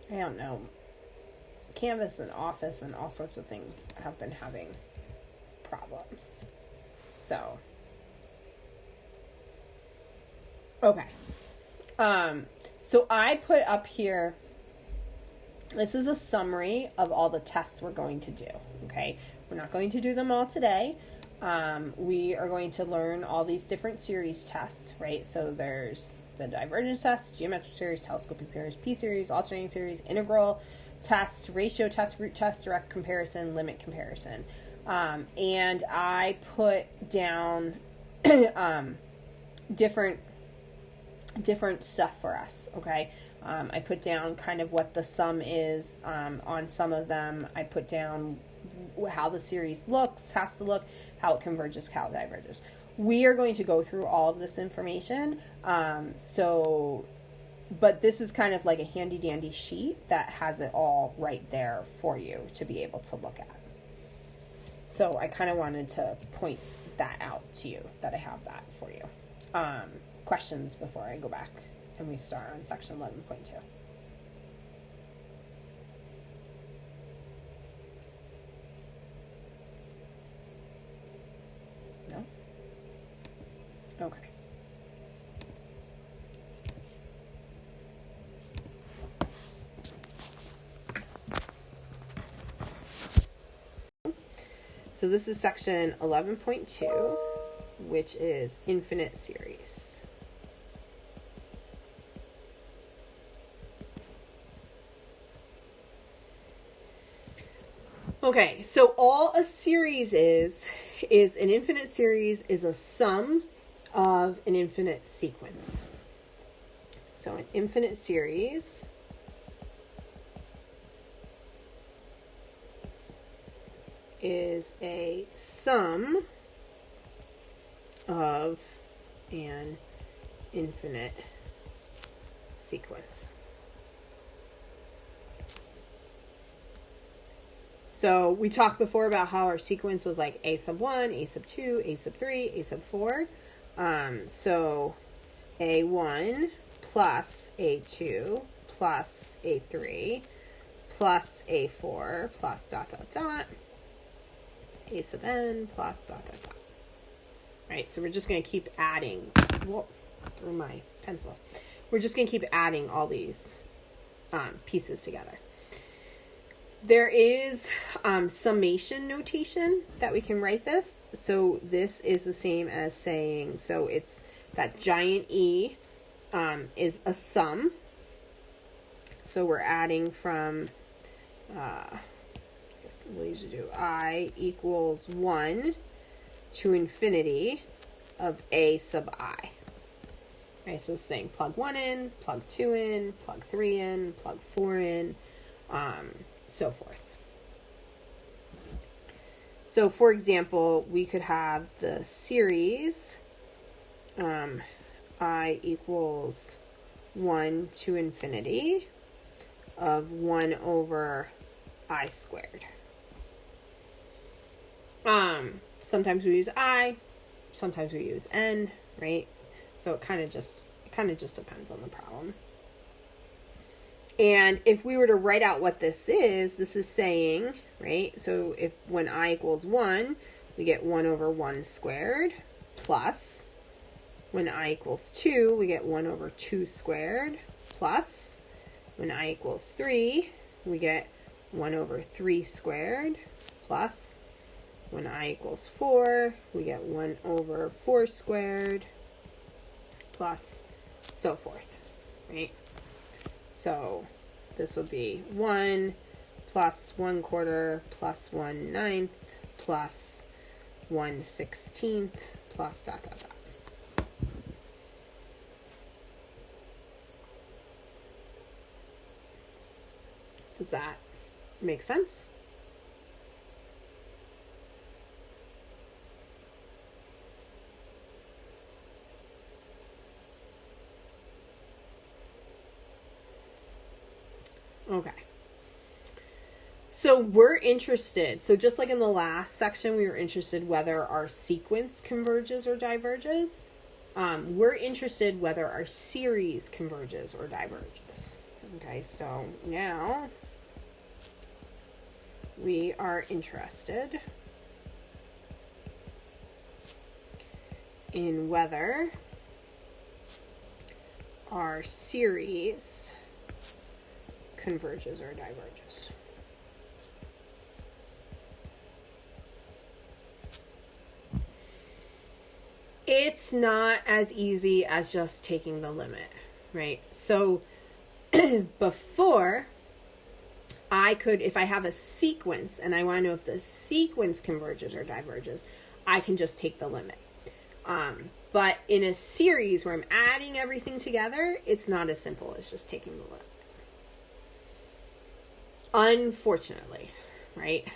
I don't know. Canvas and Office and all sorts of things have been having problems. So, okay. So I put up here, this is a summary of all the tests we're going to do, okay? We're not going to do them all today. We are going to learn all these different series tests, right? So there's the divergence test, geometric series, telescoping series, p-series, alternating series, integral test, ratio test, root test, direct comparison, limit comparison. And I put down different stuff for us, okay? I put down kind of what the sum is on some of them. I put down how the series has to look, how it converges, how it diverges. We are going to go through all of this information. But this is kind of like a handy dandy sheet that has it all right there for you to be able to look at. So I kind of wanted to point that out to you, that I have that for you. Questions before I go back and we start on section 11.2. No? Okay. So this is section 11.2, which is infinite series. Okay, so all a series is an infinite series is a sum of an infinite sequence. So an infinite series is a sum of an infinite sequence. So we talked before about how our sequence was like a sub 1, a sub 2, a sub 3, a sub 4. So a1 plus a2 plus a3 plus a4 plus dot dot dot a sub n plus dot dot dot. Right, so we're just going to keep adding. Whoa, through my pencil. We're just going to keep adding all these pieces together. There is summation notation that we can write this. So this is the same as saying, so it's that giant E is a sum. So we're adding from, I guess we'll usually do I equals 1 to infinity of a sub I. Okay, so it's saying plug 1 in, plug 2 in, plug 3 in, plug 4 in, so forth. So for example, we could have the series I equals 1 to infinity of 1 over I squared. Sometimes we use I, sometimes we use N, right? So it kind of just depends on the problem. And if we were to write out what this is saying, right? So if when I equals 1, we get 1 over 1 squared, plus when I equals 2, we get 1 over 2 squared, plus when I equals 3, we get 1 over 3 squared, plus when I equals 4, we get 1 over 4 squared, plus so forth, right? So this would be 1 plus 1/4 plus 1/9 plus 1/16 plus dot dot dot. Does that make sense? Okay. So we're interested, so just like in the last section, we were interested whether our sequence converges or diverges. We're interested whether our series converges or diverges. Okay, so now we are interested in whether our series converges or diverges. It's not as easy as just taking the limit, right? So before, I could, if I have a sequence and I want to know if the sequence converges or diverges, I can just take the limit. But in a series where I'm adding everything together, it's not as simple as just taking the limit. Unfortunately, right?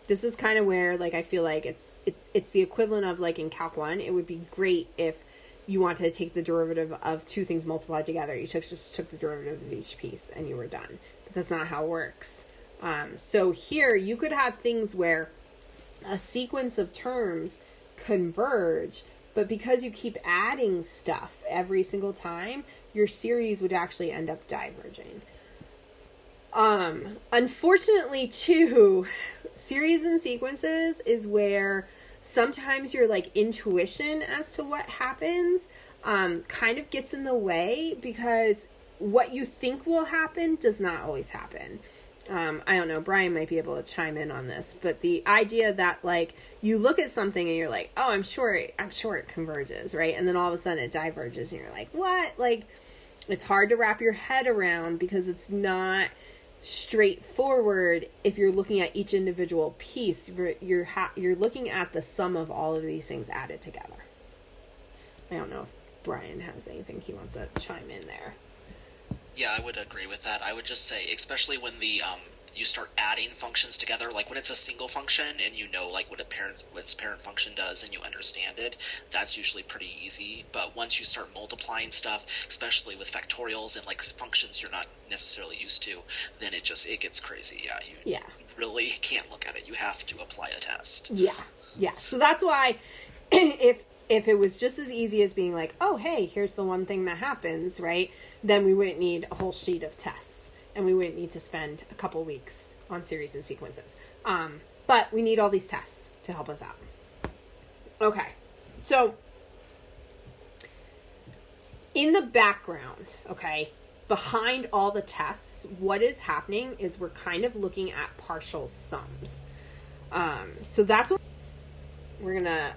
This is kind of where, like, I feel like it's the equivalent of, like, in Calc 1, it would be great if you wanted to take the derivative of two things multiplied together. You just took the derivative of each piece and you were done. But that's not how it works. So here, you could have things where a sequence of terms converge, but because you keep adding stuff every single time, your series would actually end up diverging. Unfortunately, too, series and sequences is where sometimes your, like, intuition as to what happens kind of gets in the way, because what you think will happen does not always happen. I don't know, Brian might be able to chime in on this, but the idea that, like, you look at something and you're like, oh, I'm sure it converges, right? And then all of a sudden it diverges and you're like, what? Like, it's hard to wrap your head around because it's not straightforward. If you're looking at each individual piece, you're looking at the sum of all of these things added together. I don't know if Brian has anything he wants to chime in there. Yeah, I would agree with that. I would just say, especially when the you start adding functions together. Like when it's a single function and you know like what its parent function does and you understand it, that's usually pretty easy. But once you start multiplying stuff, especially with factorials and like functions you're not necessarily used to, then it gets crazy. You really can't look at it. You have to apply a test. Yeah. So that's why if it was just as easy as being like, oh, hey, here's the one thing that happens, right? Then we wouldn't need a whole sheet of tests, and we wouldn't need to spend a couple weeks on series and sequences. But we need all these tests to help us out. Okay. So in the background, okay, behind all the tests, what is happening is we're kind of looking at partial sums. So that's what we're going to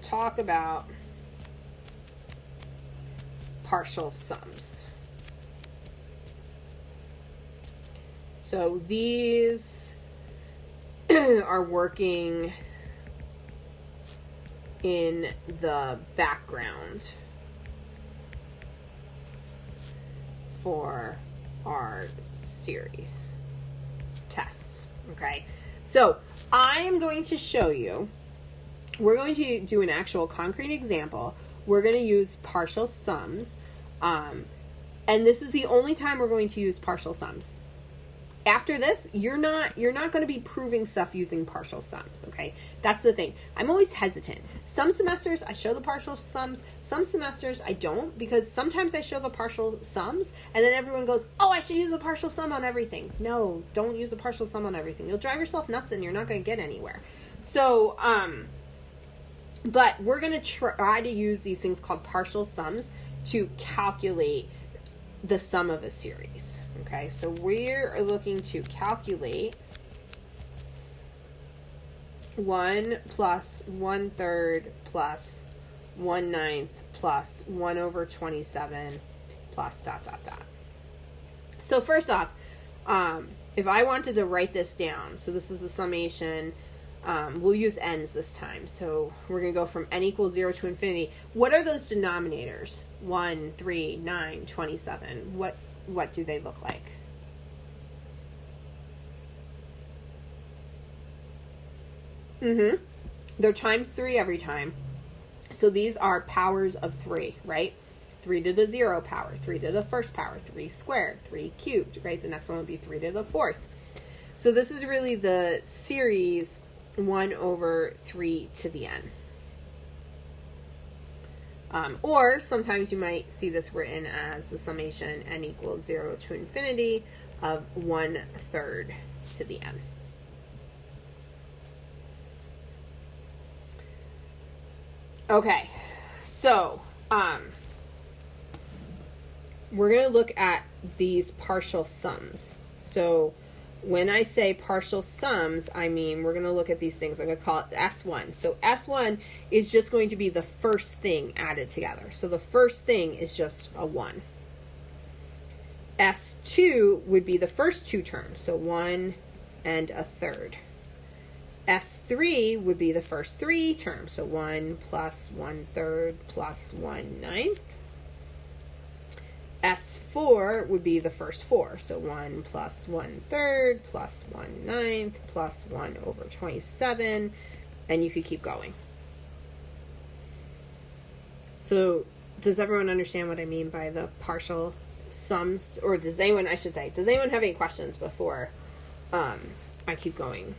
talk about, partial sums. So these are working in the background for our series tests, okay? So I am going to show you, we're going to do an actual concrete example. We're going to use partial sums, and this is the only time we're going to use partial sums. After this, you're not going to be proving stuff using partial sums, okay? That's the thing. I'm always hesitant. Some semesters I show the partial sums, some semesters I don't, because sometimes I show the partial sums, and then everyone goes, oh, I should use a partial sum on everything. No, don't use a partial sum on everything. You'll drive yourself nuts and you're not going to get anywhere. So, but we're going to try to use these things called partial sums to calculate the sum of a series. Okay, so we're looking to calculate 1 plus 1/3 plus 1/9 plus 1 over 27 plus ... So first off, if I wanted to write this down, so this is the summation, we'll use n's this time. So we're going to go from n equals 0 to infinity. What are those denominators? 1, 3, 9, 27. What do they look like? They're times 3 every time. So these are powers of 3, right? 3 to the 0 power, 3 to the first power, 3 squared, 3 cubed, right? The next one would be 3 to the 4th. So this is really the series 1 over 3 to the n. Or sometimes you might see this written as the summation n equals 0 to infinity of 1/3 to the n. Okay, so we're going to look at these partial sums. So when I say partial sums, I mean we're going to look at these things. I'm going to call it S1. So S1 is just going to be the first thing added together. So the first thing is just a 1. S2 would be the first two terms, so 1 and 1/3. S3 would be the first 3 terms, so 1 plus 1/3 plus 1/9. S4 would be the first 4, so 1 plus 1/3 plus 1/9 plus 1 over 27, and you could keep going. So does everyone understand what I mean by the partial sums? Or does anyone have any questions before I keep going?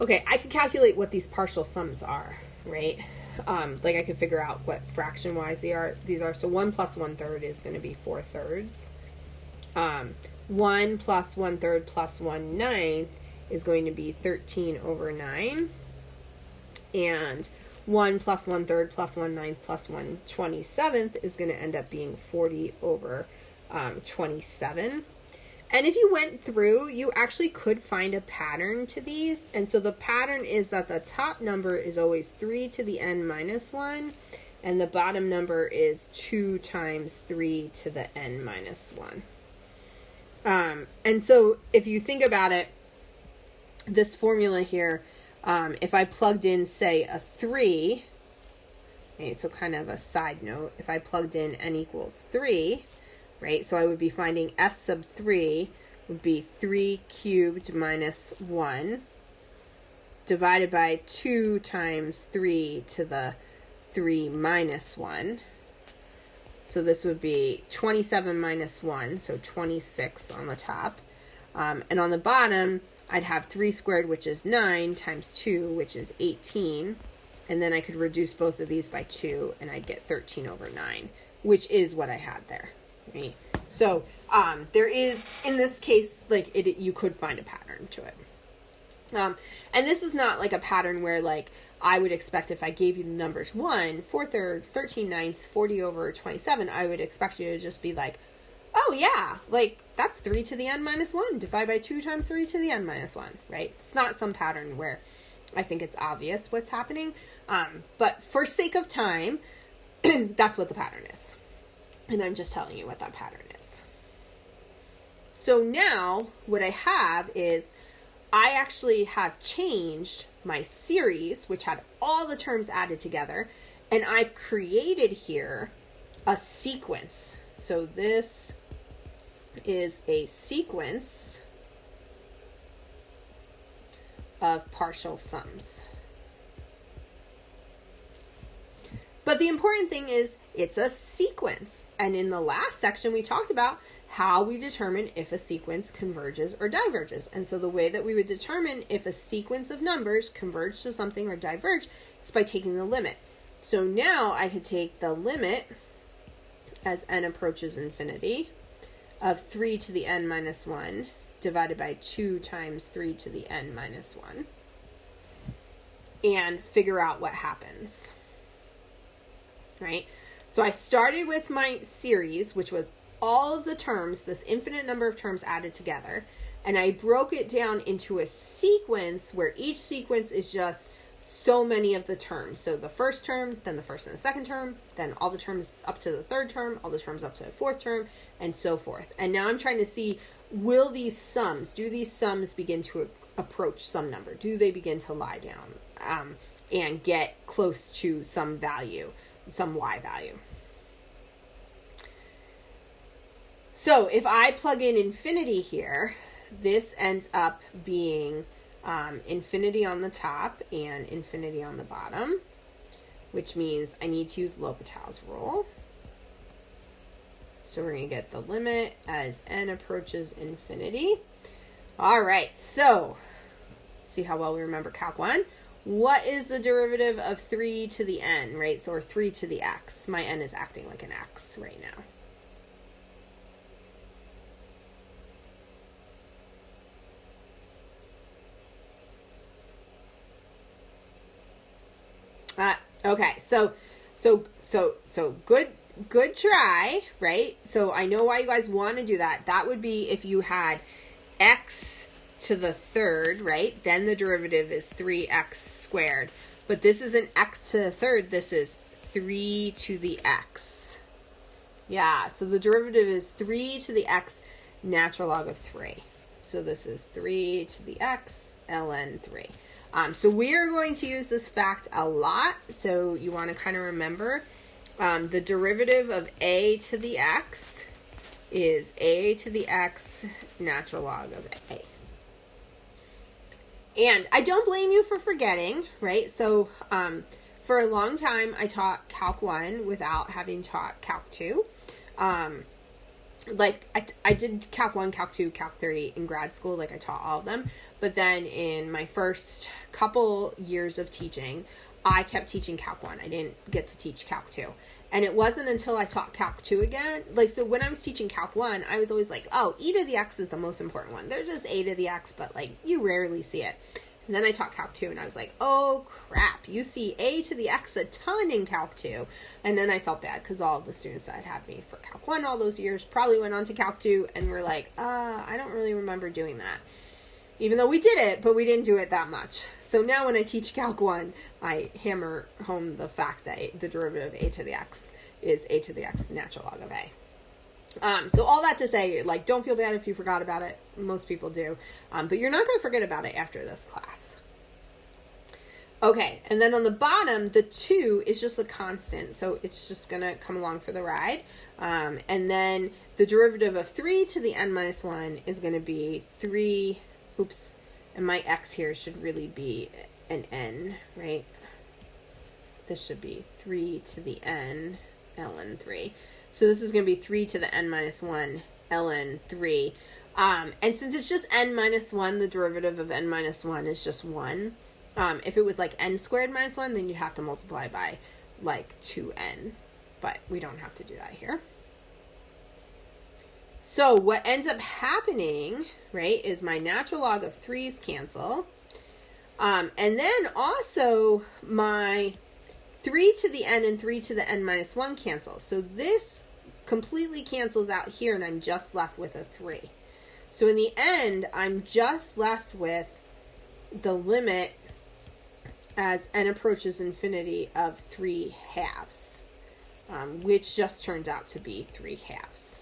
Okay, I could calculate what these partial sums are, right? Like I could figure out what fraction-wise these are. So 1 plus 1/3 is going to be 4/3. 1 plus 1/3 plus 1/9 is going to be 13 over 9. And 1 plus 1/3 plus 1/9 plus 1/27 is going to end up being 40 over 27. And if you went through, you actually could find a pattern to these. And so the pattern is that the top number is always 3 to the n minus 1, and the bottom number is 2 times 3 to the n minus 1. And so if you think about it, this formula here, if I plugged in, say, a 3, okay, so kind of a side note, if I plugged in n equals 3, right, so I would be finding s sub 3 would be 3 cubed minus 1 divided by 2 times 3 to the 3 minus 1. So this would be 27 minus 1, so 26 on the top. And on the bottom, I'd have 3 squared, which is 9, times 2, which is 18. And then I could reduce both of these by 2, and I'd get 13 over 9, which is what I had there. Right? So there is, in this case, like you could find a pattern to it. And this is not like a pattern where like I would expect if I gave you the numbers 1, 4/3, 13 ninths, 40 over 27, I would expect you to just be like, oh yeah, like that's 3 to the n minus 1, divide by 2 times 3 to the n minus 1, right? It's not some pattern where I think it's obvious what's happening. But for sake of time, that's what the pattern is. And I'm just telling you what that pattern is. So now what I have is I actually have changed my series, which had all the terms added together, and I've created here a sequence. So this is a sequence of partial sums. But the important thing is it's a sequence. And in the last section, we talked about how we determine if a sequence converges or diverges. And so the way that we would determine if a sequence of numbers converge to something or diverge is by taking the limit. So now I could take the limit as n approaches infinity of 3 to the n minus 1 divided by 2 times 3 to the n minus 1 and figure out what happens. Right? So I started with my series, which was all of the terms, this infinite number of terms added together, and I broke it down into a sequence where each sequence is just so many of the terms. So the first term, then the first and the second term, then all the terms up to the third term, all the terms up to the fourth term, and so forth. And now I'm trying to see, do these sums begin to approach some number? Do they begin to lie down and get close to some value, some y value? So if I plug in infinity here, this ends up being infinity on the top and infinity on the bottom, which means I need to use L'Hopital's rule. So we're going to get the limit as n approaches infinity. All right, so see how well we remember Calc 1. What is the derivative of 3 to the n, right? So, or 3 to the x. My n is acting like an x right now. Okay, so good try, right? So I know why you guys want to do that. That would be if you had x to the third, right? Then the derivative is 3x squared. But this isn't x to the third, this is 3 to the x. Yeah, so the derivative is 3 to the x natural log of 3. So this is 3 to the x ln 3. So we are going to use this fact a lot, so you want to kind of remember the derivative of a to the x is a to the x natural log of a. And I don't blame you for forgetting, right? So for a long time, I taught Calc 1 without having taught Calc 2. I did Calc 1, Calc 2, Calc 3 in grad school, like I taught all of them. But then in my first couple years of teaching, I kept teaching Calc 1. I didn't get to teach Calc 2. And it wasn't until I taught Calc 2 again, so when I was teaching Calc 1, I was always like, oh, e to the x is the most important one. There's just a to the x, but you rarely see it. And then I taught Calc 2, and I was like, oh, crap, you see a to the x a ton in Calc 2. And then I felt bad, because all of the students that had me for Calc 1 all those years probably went on to Calc 2, and were like, I don't really remember doing that. Even though we did it, but we didn't do it that much. So now when I teach Calc 1, I hammer home the fact that the derivative of a to the x is a to the x natural log of a. So all that to say, don't feel bad if you forgot about it. Most people do. But you're not going to forget about it after this class. Okay, and then on the bottom, the 2 is just a constant, so it's just going to come along for the ride. And then the derivative of 3 to the n minus 1 is going to be 3, oops, and my x here should really be an n, right? This should be 3 to the n ln 3. So this is going to be 3 to the n minus 1 ln 3. And since it's just n minus 1, the derivative of n minus 1 is just 1. If it was like n squared minus 1, then you'd have to multiply by like 2n. But we don't have to do that here. So what ends up happening, right, is my natural log of 3's cancel. And then also my 3 to the n and 3 to the n minus 1 cancel. So this completely cancels out here, and I'm just left with a 3. So in the end, I'm just left with the limit as n approaches infinity of 3 halves, which just turns out to be 3 halves.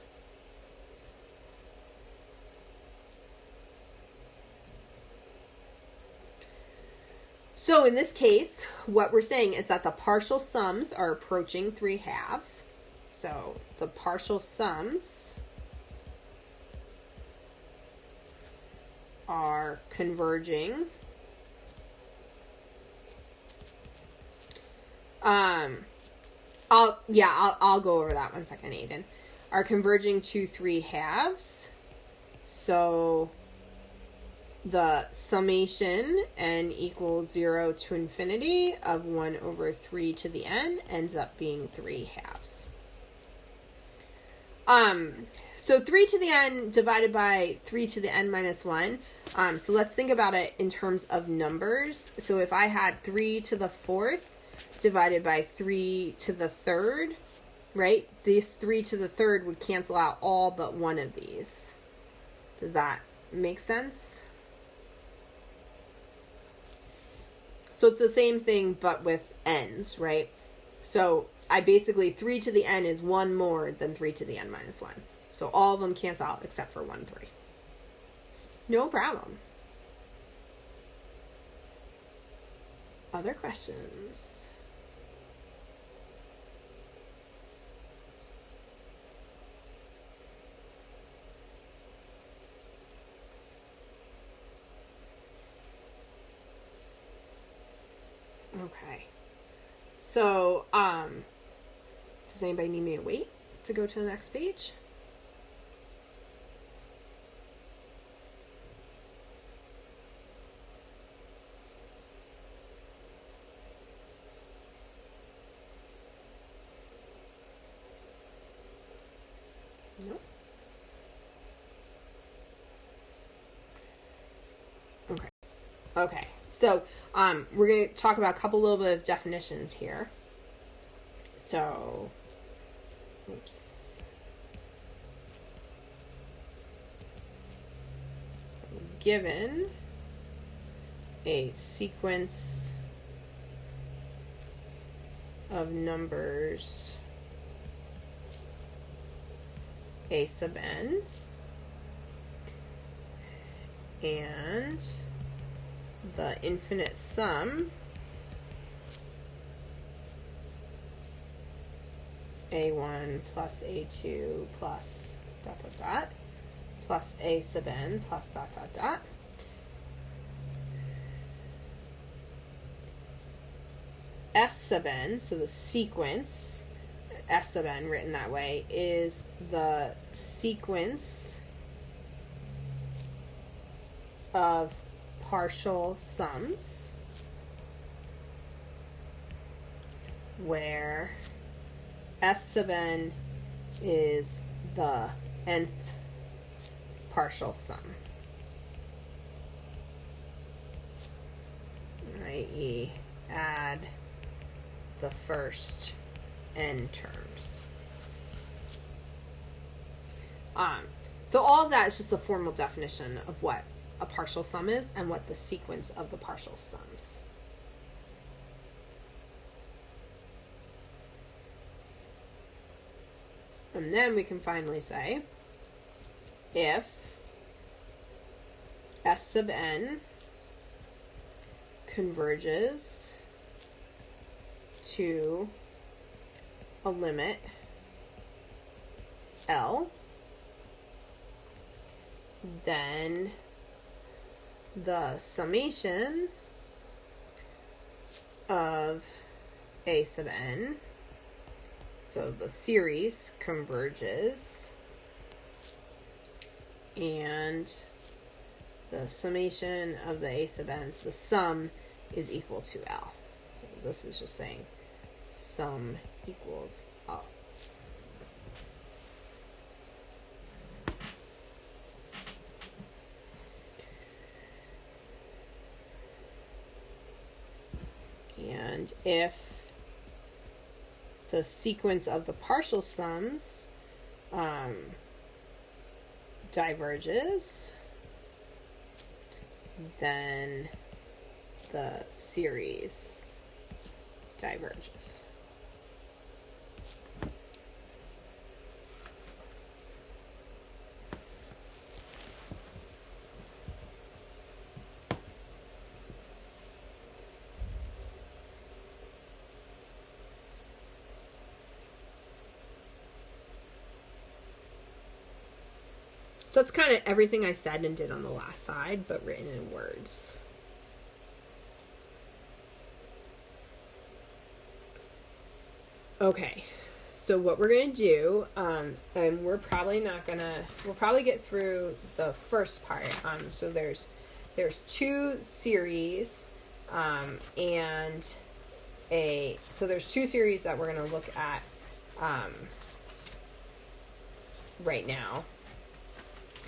So in this case, what we're saying is that the partial sums are approaching 3 halves. So the partial sums are converging. I'll go over that 1 second, Aiden. Are converging to 3 halves. So the summation n equals 0 to infinity of 1 over 3 to the n ends up being 3 halves. So 3 to the n divided by 3 to the n minus 1. So let's think about it in terms of numbers. So if I had 3 to the 4th divided by 3 to the 3rd, right? This 3 to the 3rd would cancel out all but one of these. Does that make sense? So it's the same thing, but with n's, right? So I basically, 3 to the n is 1 more than 3 to the n minus 1. So all of them cancel out except for 1, 3. No problem. Other questions? Okay. So, does anybody need me to wait to go to the next page? Nope. Okay. Okay. So, we're going to talk about a couple little bit of definitions here. So, oops. So, given a sequence of numbers a sub n and the infinite sum a1 plus a2 plus dot dot dot plus a sub n plus dot dot dot s sub n, so the sequence s sub n written that way is the sequence of partial sums where s sub n is the nth partial sum, i.e. add the first n terms. So all of that is just the formal definition of what a partial sum is and what the sequence of the partial sums. And then we can finally say if S sub n converges to a limit L, then the summation of A sub n, so the series converges, and the summation of the A sub n's, the sum, is equal to L. So this is just saying sum equals L. And if the sequence of the partial sums diverges, then the series diverges. So it's kind of everything I said and did on the last side, but written in words. Okay, so what we're going to do, and we'll probably get through the first part. So there's two series, so there's two series that we're going to look at right now.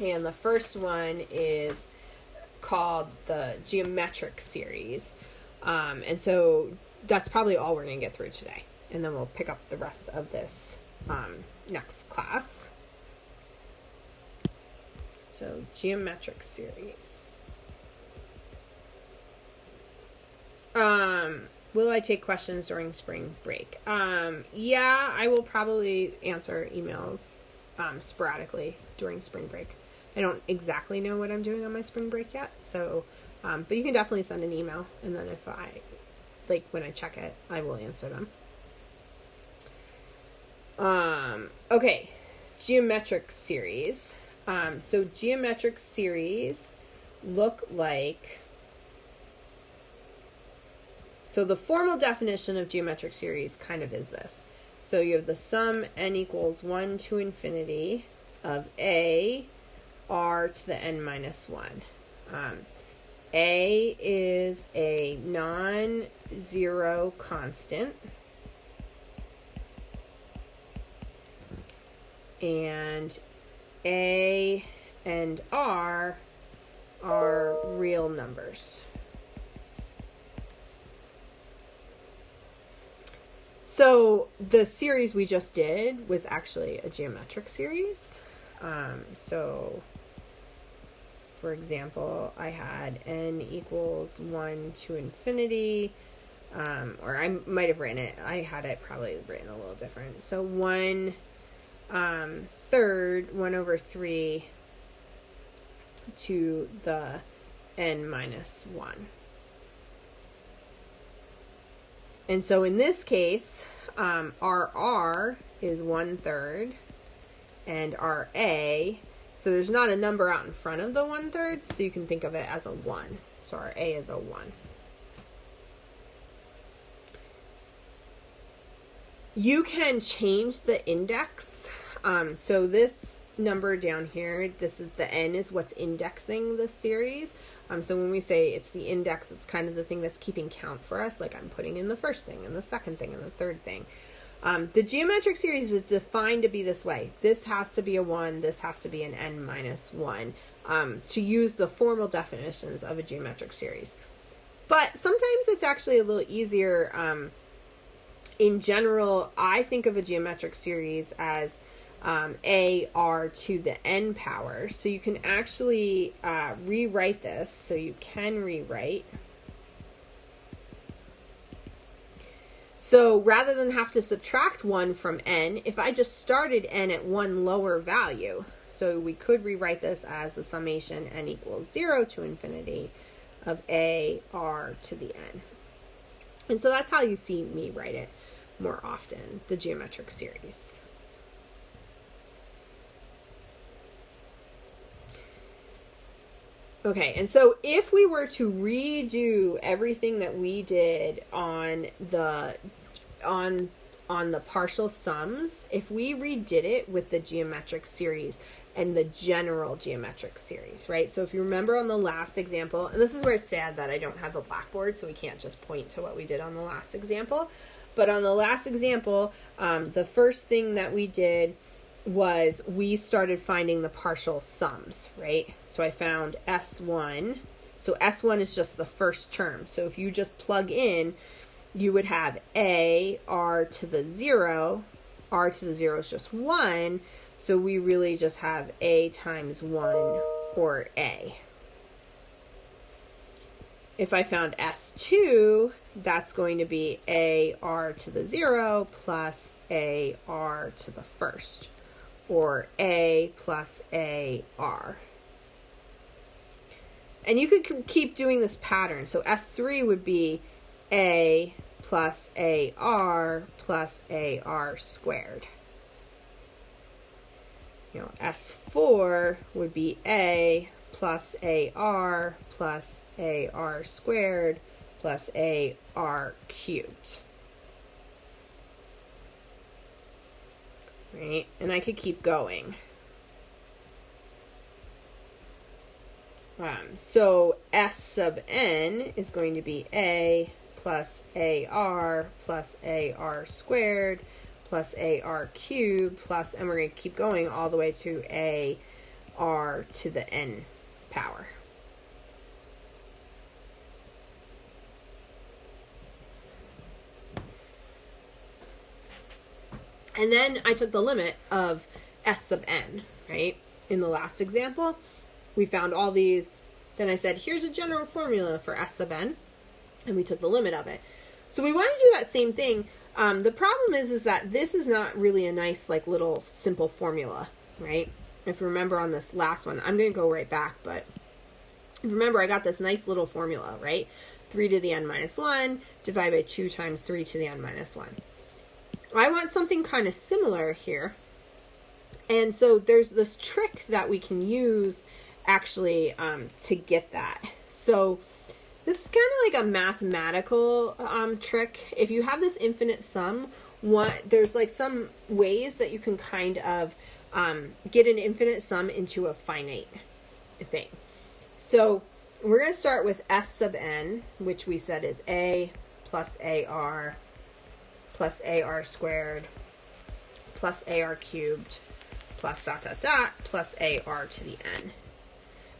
And the first one is called the geometric series. And so that's probably all we're going to get through today. And then we'll pick up the rest of this next class. So geometric series. Will I take questions during spring break? Yeah, I will probably answer emails sporadically during spring break. I don't exactly know what I'm doing on my spring break yet, so, but you can definitely send an email, and then if when I check it, I will answer them. Okay, geometric series. So geometric series look like, so the formal definition of geometric series kind of is this. So you have the sum n equals 1 to infinity of a r to the n minus 1. A is a non-zero constant, and a and r are real numbers. So the series we just did was actually a geometric series. So for example, I had n equals 1 to infinity, or I might have written it, I had it probably written a little different. So 1 third, 1 over 3 to the n minus 1. And so in this case, our r is 1 third, and our a, so there's not a number out in front of the 1 third, so you can think of it as a 1. So our a is a 1. You can change the index. So this number down here, this is the n is what's indexing this series. So when we say it's the index, it's kind of the thing that's keeping count for us. Like I'm putting in the first thing and the second thing and the third thing. The geometric series is defined to be this way. This has to be a 1. This has to be an n minus 1 to use the formal definitions of a geometric series. But sometimes it's actually a little easier. In general, I think of a geometric series as a r to the n power. So you can actually rewrite this. So you can rewrite. So rather than have to subtract 1 from n, if I just started n at one lower value, so we could rewrite this as the summation n equals 0 to infinity of a r to the n. And so that's how you see me write it more often, the geometric series. Okay, and so if we were to redo everything that we did on the partial sums, if we redid it with the geometric series and the general geometric series, right? So if you remember on the last example, and this is where it's sad that I don't have the blackboard, so we can't just point to what we did on the last example. But on the last example, the first thing that we did was we started finding the partial sums, right? So I found S1. So S1 is just the first term. So if you just plug in, you would have A, R to the 0. R to the 0 is just 1. So we really just have A times 1, or A. If I found S2, that's going to be A, R to the 0 plus A, R to the first, or A plus A, R. And you could keep doing this pattern. So S3 would be A plus AR plus AR squared. You know, S4 would be A plus AR plus AR squared plus AR cubed. Right? And I could keep going. So S sub n is going to be A plus AR plus AR squared plus AR cubed plus, and we're going to keep going all the way to AR to the n power. And then I took the limit of S sub n, right? In the last example, we found all these. Then I said, here's a general formula for S sub n, and we took the limit of it. So we want to do that same thing. The problem is that this is not really a nice, like, little simple formula, right? If you remember on this last one, I'm going to go right back, but remember I got this nice little formula, right? 3 to the n minus 1 divided by 2 times 3 to the n minus 1. I want something kind of similar here. And so there's this trick that we can use actually to get that. So this is kind of like a mathematical trick. If you have this infinite sum, there's like some ways that you can kind of get an infinite sum into a finite thing. So we're going to start with S sub n, which we said is A plus AR plus AR squared plus AR cubed plus dot dot dot plus AR to the n.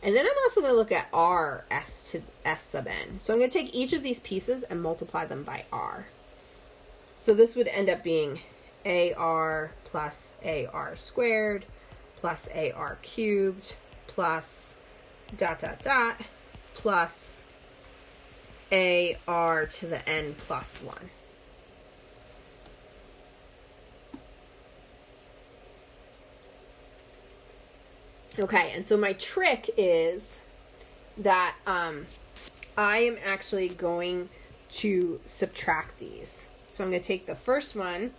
And then I'm also going to look at R S to S sub n. So I'm going to take each of these pieces and multiply them by R. So this would end up being AR plus AR squared plus AR cubed plus dot dot dot plus AR to the n plus 1. Okay, and so my trick is that I am actually going to subtract these. So I'm going to take the first one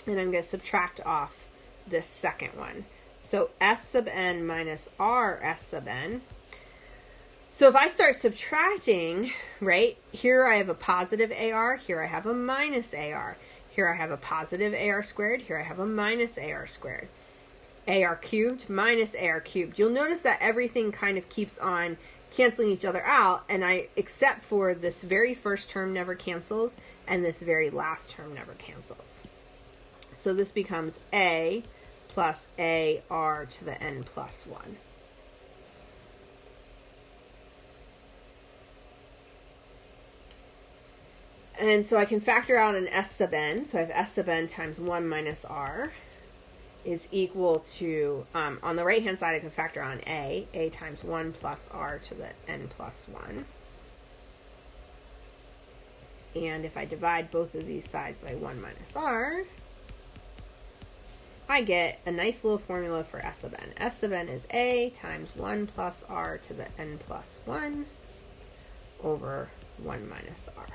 and I'm going to subtract off this second one. So S sub n minus R S sub n. So if I start subtracting, right, here I have a positive AR, here I have a minus AR. Here I have a positive AR squared, here I have a minus AR squared. AR cubed minus AR cubed. You'll notice that everything kind of keeps on canceling each other out, and except for this very first term never cancels, and this very last term never cancels. So this becomes A plus AR to the n plus 1. And so I can factor out an S sub n. So I have S sub n times 1 minus R is equal to, on the right-hand side, I can factor on A times 1 plus R to the n plus 1. And if I divide both of these sides by 1 minus R, I get a nice little formula for S sub n. S sub n is A times 1 plus R to the n plus 1 over 1 minus R.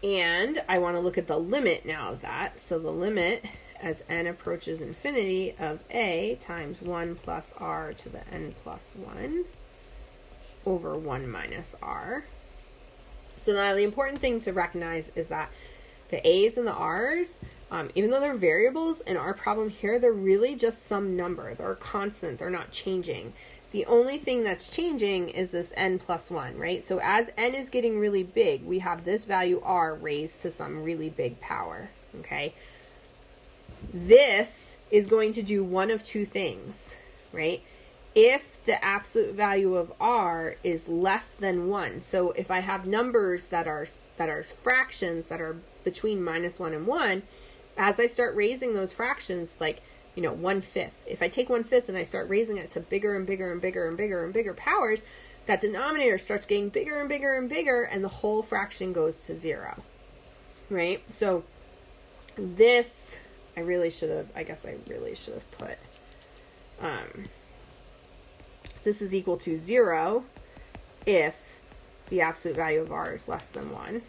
And I want to look at the limit now of that. So the limit as n approaches infinity of a times 1 plus r to the n plus 1 over 1 minus r. So now the important thing to recognize is that the a's and the r's, even though they're variables in our problem here, they're really just some number. They're constant. They're not changing. The only thing that's changing is this n plus 1, right? So as n is getting really big, we have this value r raised to some really big power, okay? This is going to do one of two things, right? If the absolute value of r is less than 1, so if I have numbers that are fractions that are between -1 and 1, as I start raising those fractions, like, 1/5, if I take 1/5 and I start raising it to bigger and bigger and bigger and bigger and bigger powers, that denominator starts getting bigger and bigger and bigger, and the whole fraction goes to 0, right? So this, I really should have put, this is equal to 0 if the absolute value of r is less than 1.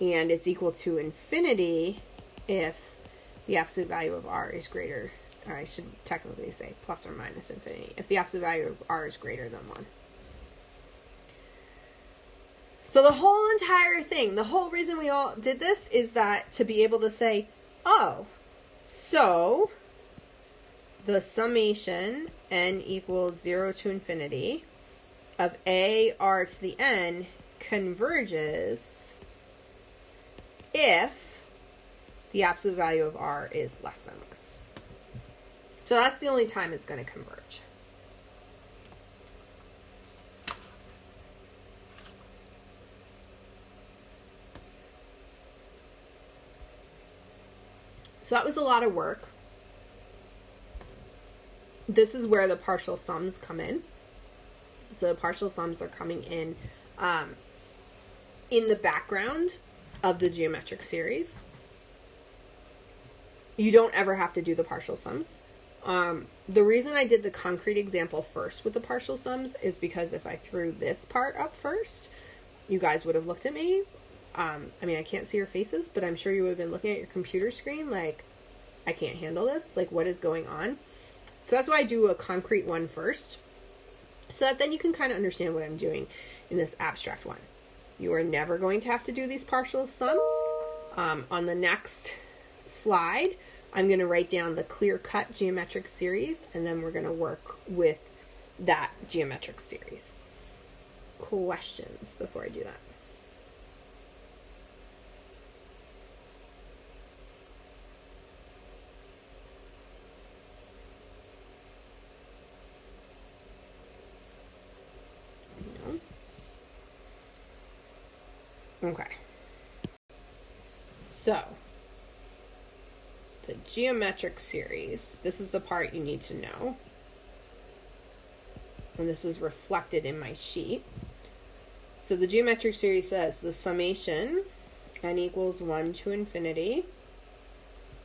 And it's equal to infinity if the absolute value of r is greater, or I should technically say plus or minus infinity, if the absolute value of r is greater than 1. So the whole entire thing, the whole reason we all did this is that to be able to say, oh, so the summation n equals 0 to infinity of a r to the n converges if the absolute value of r is less than 1. So that's the only time it's going to converge. So that was a lot of work. This is where the partial sums come in. So the partial sums are coming in the background of the geometric series. You don't ever have to do the partial sums. The reason I did the concrete example first with the partial sums is because if I threw this part up first, you guys would have looked at me. I mean, I can't see your faces, but I'm sure you would have been looking at your computer screen like, I can't handle this. Like, what is going on? So that's why I do a concrete one first, so that then you can kind of understand what I'm doing in this abstract one. You are never going to have to do these partial sums. On the next slide, I'm going to write down the clear-cut geometric series, and then we're going to work with that geometric series. Questions before I do that? Okay, so the geometric series, this is the part you need to know, and this is reflected in my sheet. So the geometric series says the summation n equals 1 to infinity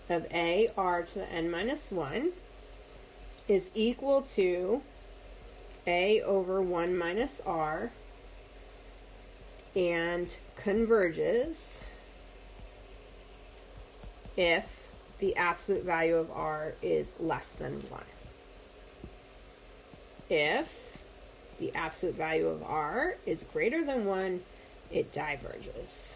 of a r to the n minus 1 is equal to a over 1 minus r and converges if the absolute value of r is less than 1. If the absolute value of r is greater than 1, it diverges.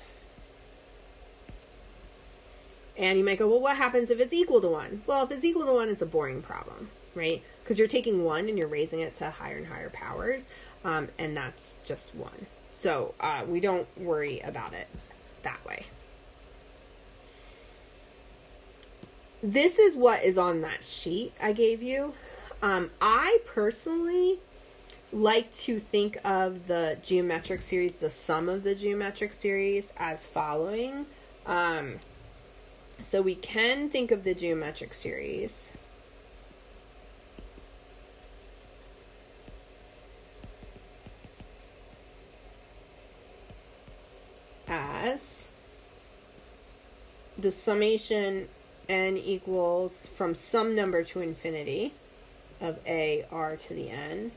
And you might go, well, what happens if it's equal to 1? Well, if it's equal to 1, it's a boring problem, right? Because you're taking 1 and you're raising it to higher and higher powers, and that's just 1. So we don't worry about it that way. This is what is on that sheet I gave you. I personally like to think of the geometric series, the sum of the geometric series, as following. So we can think of the geometric series as the summation n equals from some number to infinity of a r to the n,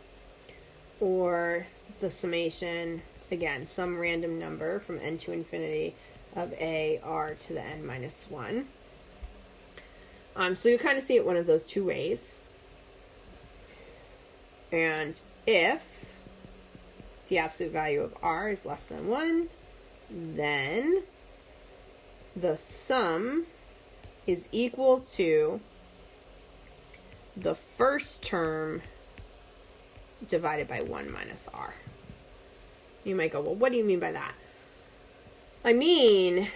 or the summation again, some random number from n to infinity of a r to the n minus 1. So you kind of see it one of those two ways. And if the absolute value of r is less than 1, then the sum is equal to the first term divided by 1 minus r. You might go, well, what do you mean by that? I mean,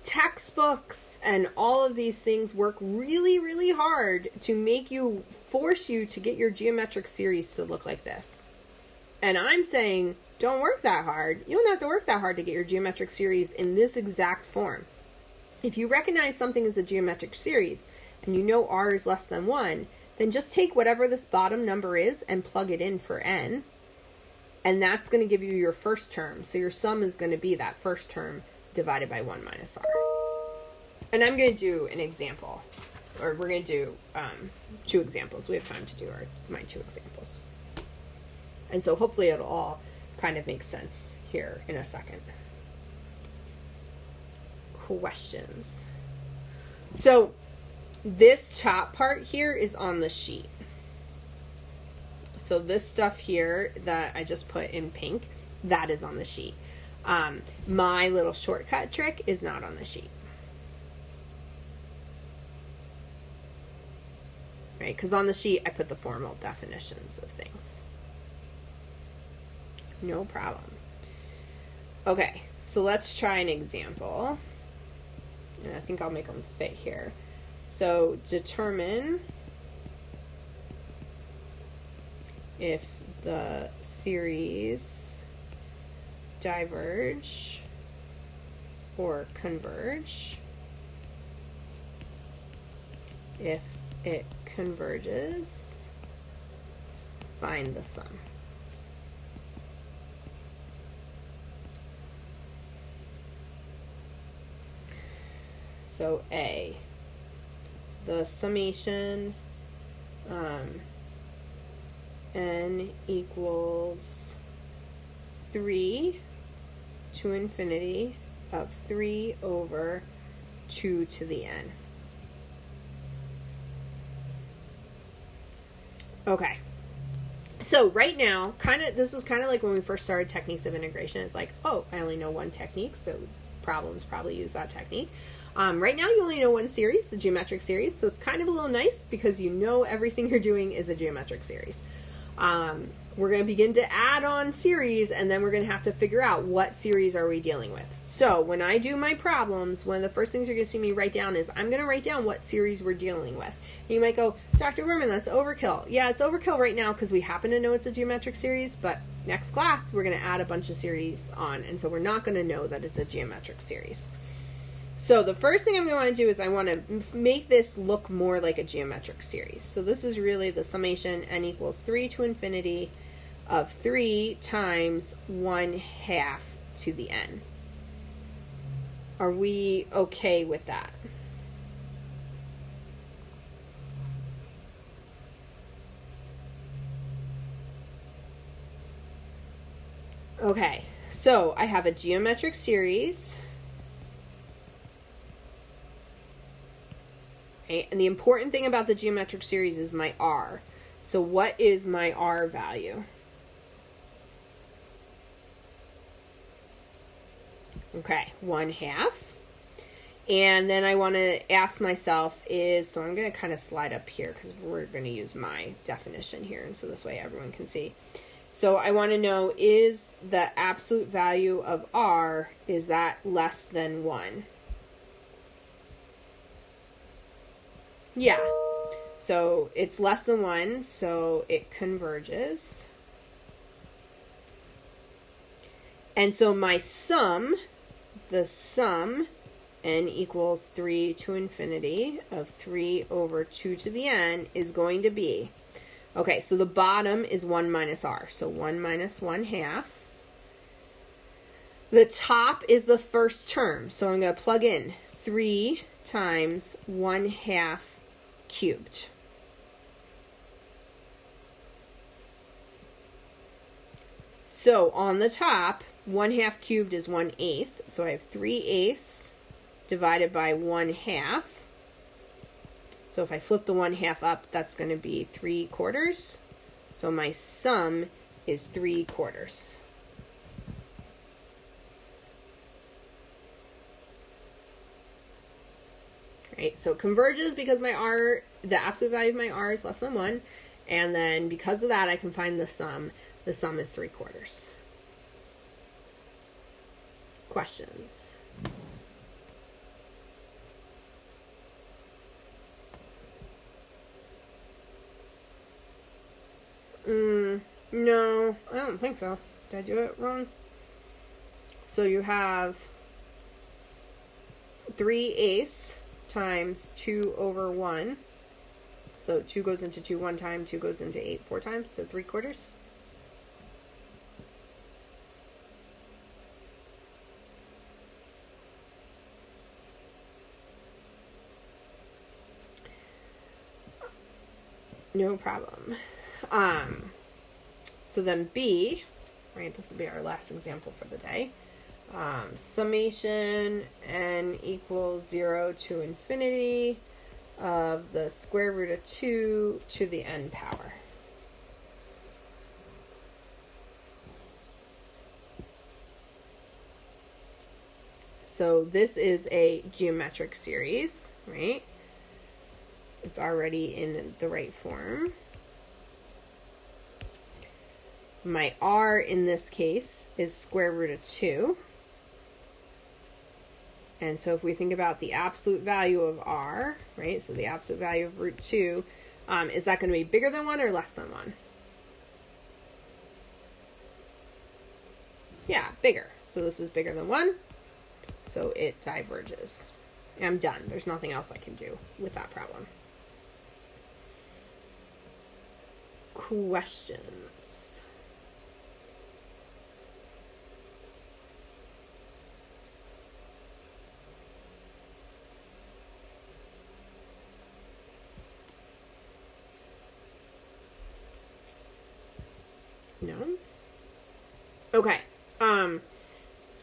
textbooks and all of these things work really, really hard to force you to get your geometric series to look like this. And I'm saying, don't work that hard. You don't have to work that hard to get your geometric series in this exact form. If you recognize something as a geometric series, and you know r is less than 1, then just take whatever this bottom number is and plug it in for n. And that's going to give you your first term. So your sum is going to be that first term divided by 1 minus r. And I'm going to do an example. Or we're going to do 2 examples. We have time to do my 2 examples. And so hopefully it'll all kind of make sense here in a second. Questions. So this top part here is on the sheet. So this stuff here that I just put in pink, that is on the sheet. My little shortcut trick is not on the sheet. Right? Because on the sheet I put the formal definitions of things. No problem. Okay, so let's try an example. And I think I'll make them fit here. So determine if the series diverge or converge. If it converges, find the sum. So A, the summation n equals 3 to infinity of 3 over 2 to the n. Okay. So right now, this is kind of like when we first started techniques of integration. It's like, oh, I only know one technique, so problems probably use that technique. Right now you only know one series, the geometric series, so it's kind of a little nice because you know everything you're doing is a geometric series. We're going to begin to add on series, and then we're going to have to figure out what series are we dealing with. So when I do my problems, one of the first things you're going to see me write down is I'm going to write down what series we're dealing with. And you might go, Dr. Gorman, that's overkill. Yeah, it's overkill right now because we happen to know it's a geometric series, but next class we're going to add a bunch of series on, and so we're not going to know that it's a geometric series. So the first thing I'm going to want to do is I want to make this look more like a geometric series. So this is really the summation n equals 3 to infinity of 3 times 1/2 to the n. Are we okay with that? Okay, so I have a geometric series. Okay, and the important thing about the geometric series is my r. So what is my r value? Okay, 1/2. And then I want to ask myself so I'm going to kind of slide up here because we're going to use my definition here, and so this way everyone can see. So I want to know, is the absolute value of r, is that less than 1? Yeah. So it's less than 1, so it converges. And so my sum, the sum, n equals 3 to infinity of 3 over 2 to the n, is going to be, okay, so the bottom is 1 minus r, so 1 minus 1/2. The top is the first term, so I'm going to plug in 3 times 1/2 cubed. So on the top, 1/2 cubed is 1/8. So I have 3/8 divided by 1/2. So if I flip the 1/2 up, that's going to be 3/4. So my sum is 3/4. Right, so it converges because my r, the absolute value of my r is less than 1. And then because of that, I can find the sum. The sum is 3/4. Questions? No, I don't think so. Did I do it wrong? So you have 3/8 times 2/1. So 2 goes into 2 one time, 2 goes into 8 4 times, so 3/4. No problem. So then B, right, this will be our last example for the day. Summation n equals 0 to infinity of the square root of 2 to the n power. So this is a geometric series, right? It's already in the right form. My r in this case is square root of 2. And so if we think about the absolute value of r, right, so the absolute value of root 2, is that going to be bigger than 1 or less than 1? Yeah, bigger. So this is bigger than 1, so it diverges. And I'm done. There's nothing else I can do with that problem. Questions? No? Okay.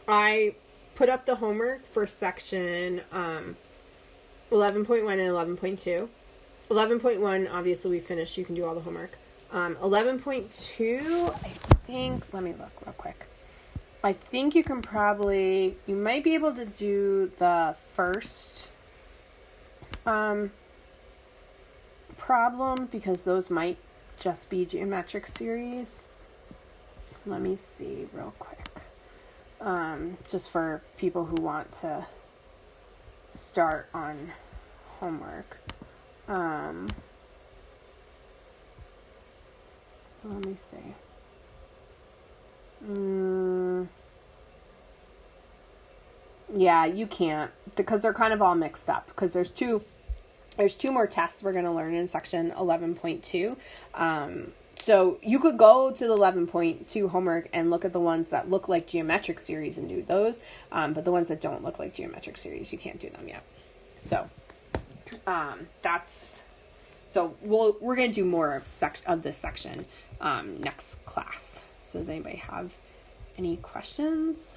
I put up the homework for section 11.1 and 11.2. 11.1, obviously we finished. You can do all the homework. 11.2, I think, let me look real quick. I think you might be able to do the first problem because those might just be geometric series. Let me see real quick. Just for people who want to start on homework. Let me see. Yeah, you can't because they're kind of all mixed up because there's two more tests we're going to learn in section 11.2. So you could go to the 11.2 homework and look at the ones that look like geometric series and do those. But the ones that don't look like geometric series, you can't do them yet. So we're going to do more of this section next class. So does anybody have any questions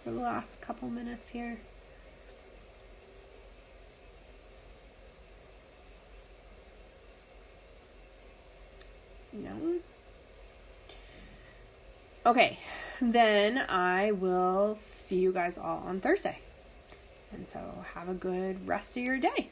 for the last couple minutes here? No? Okay, then I will see you guys all on Thursday. And so have a good rest of your day.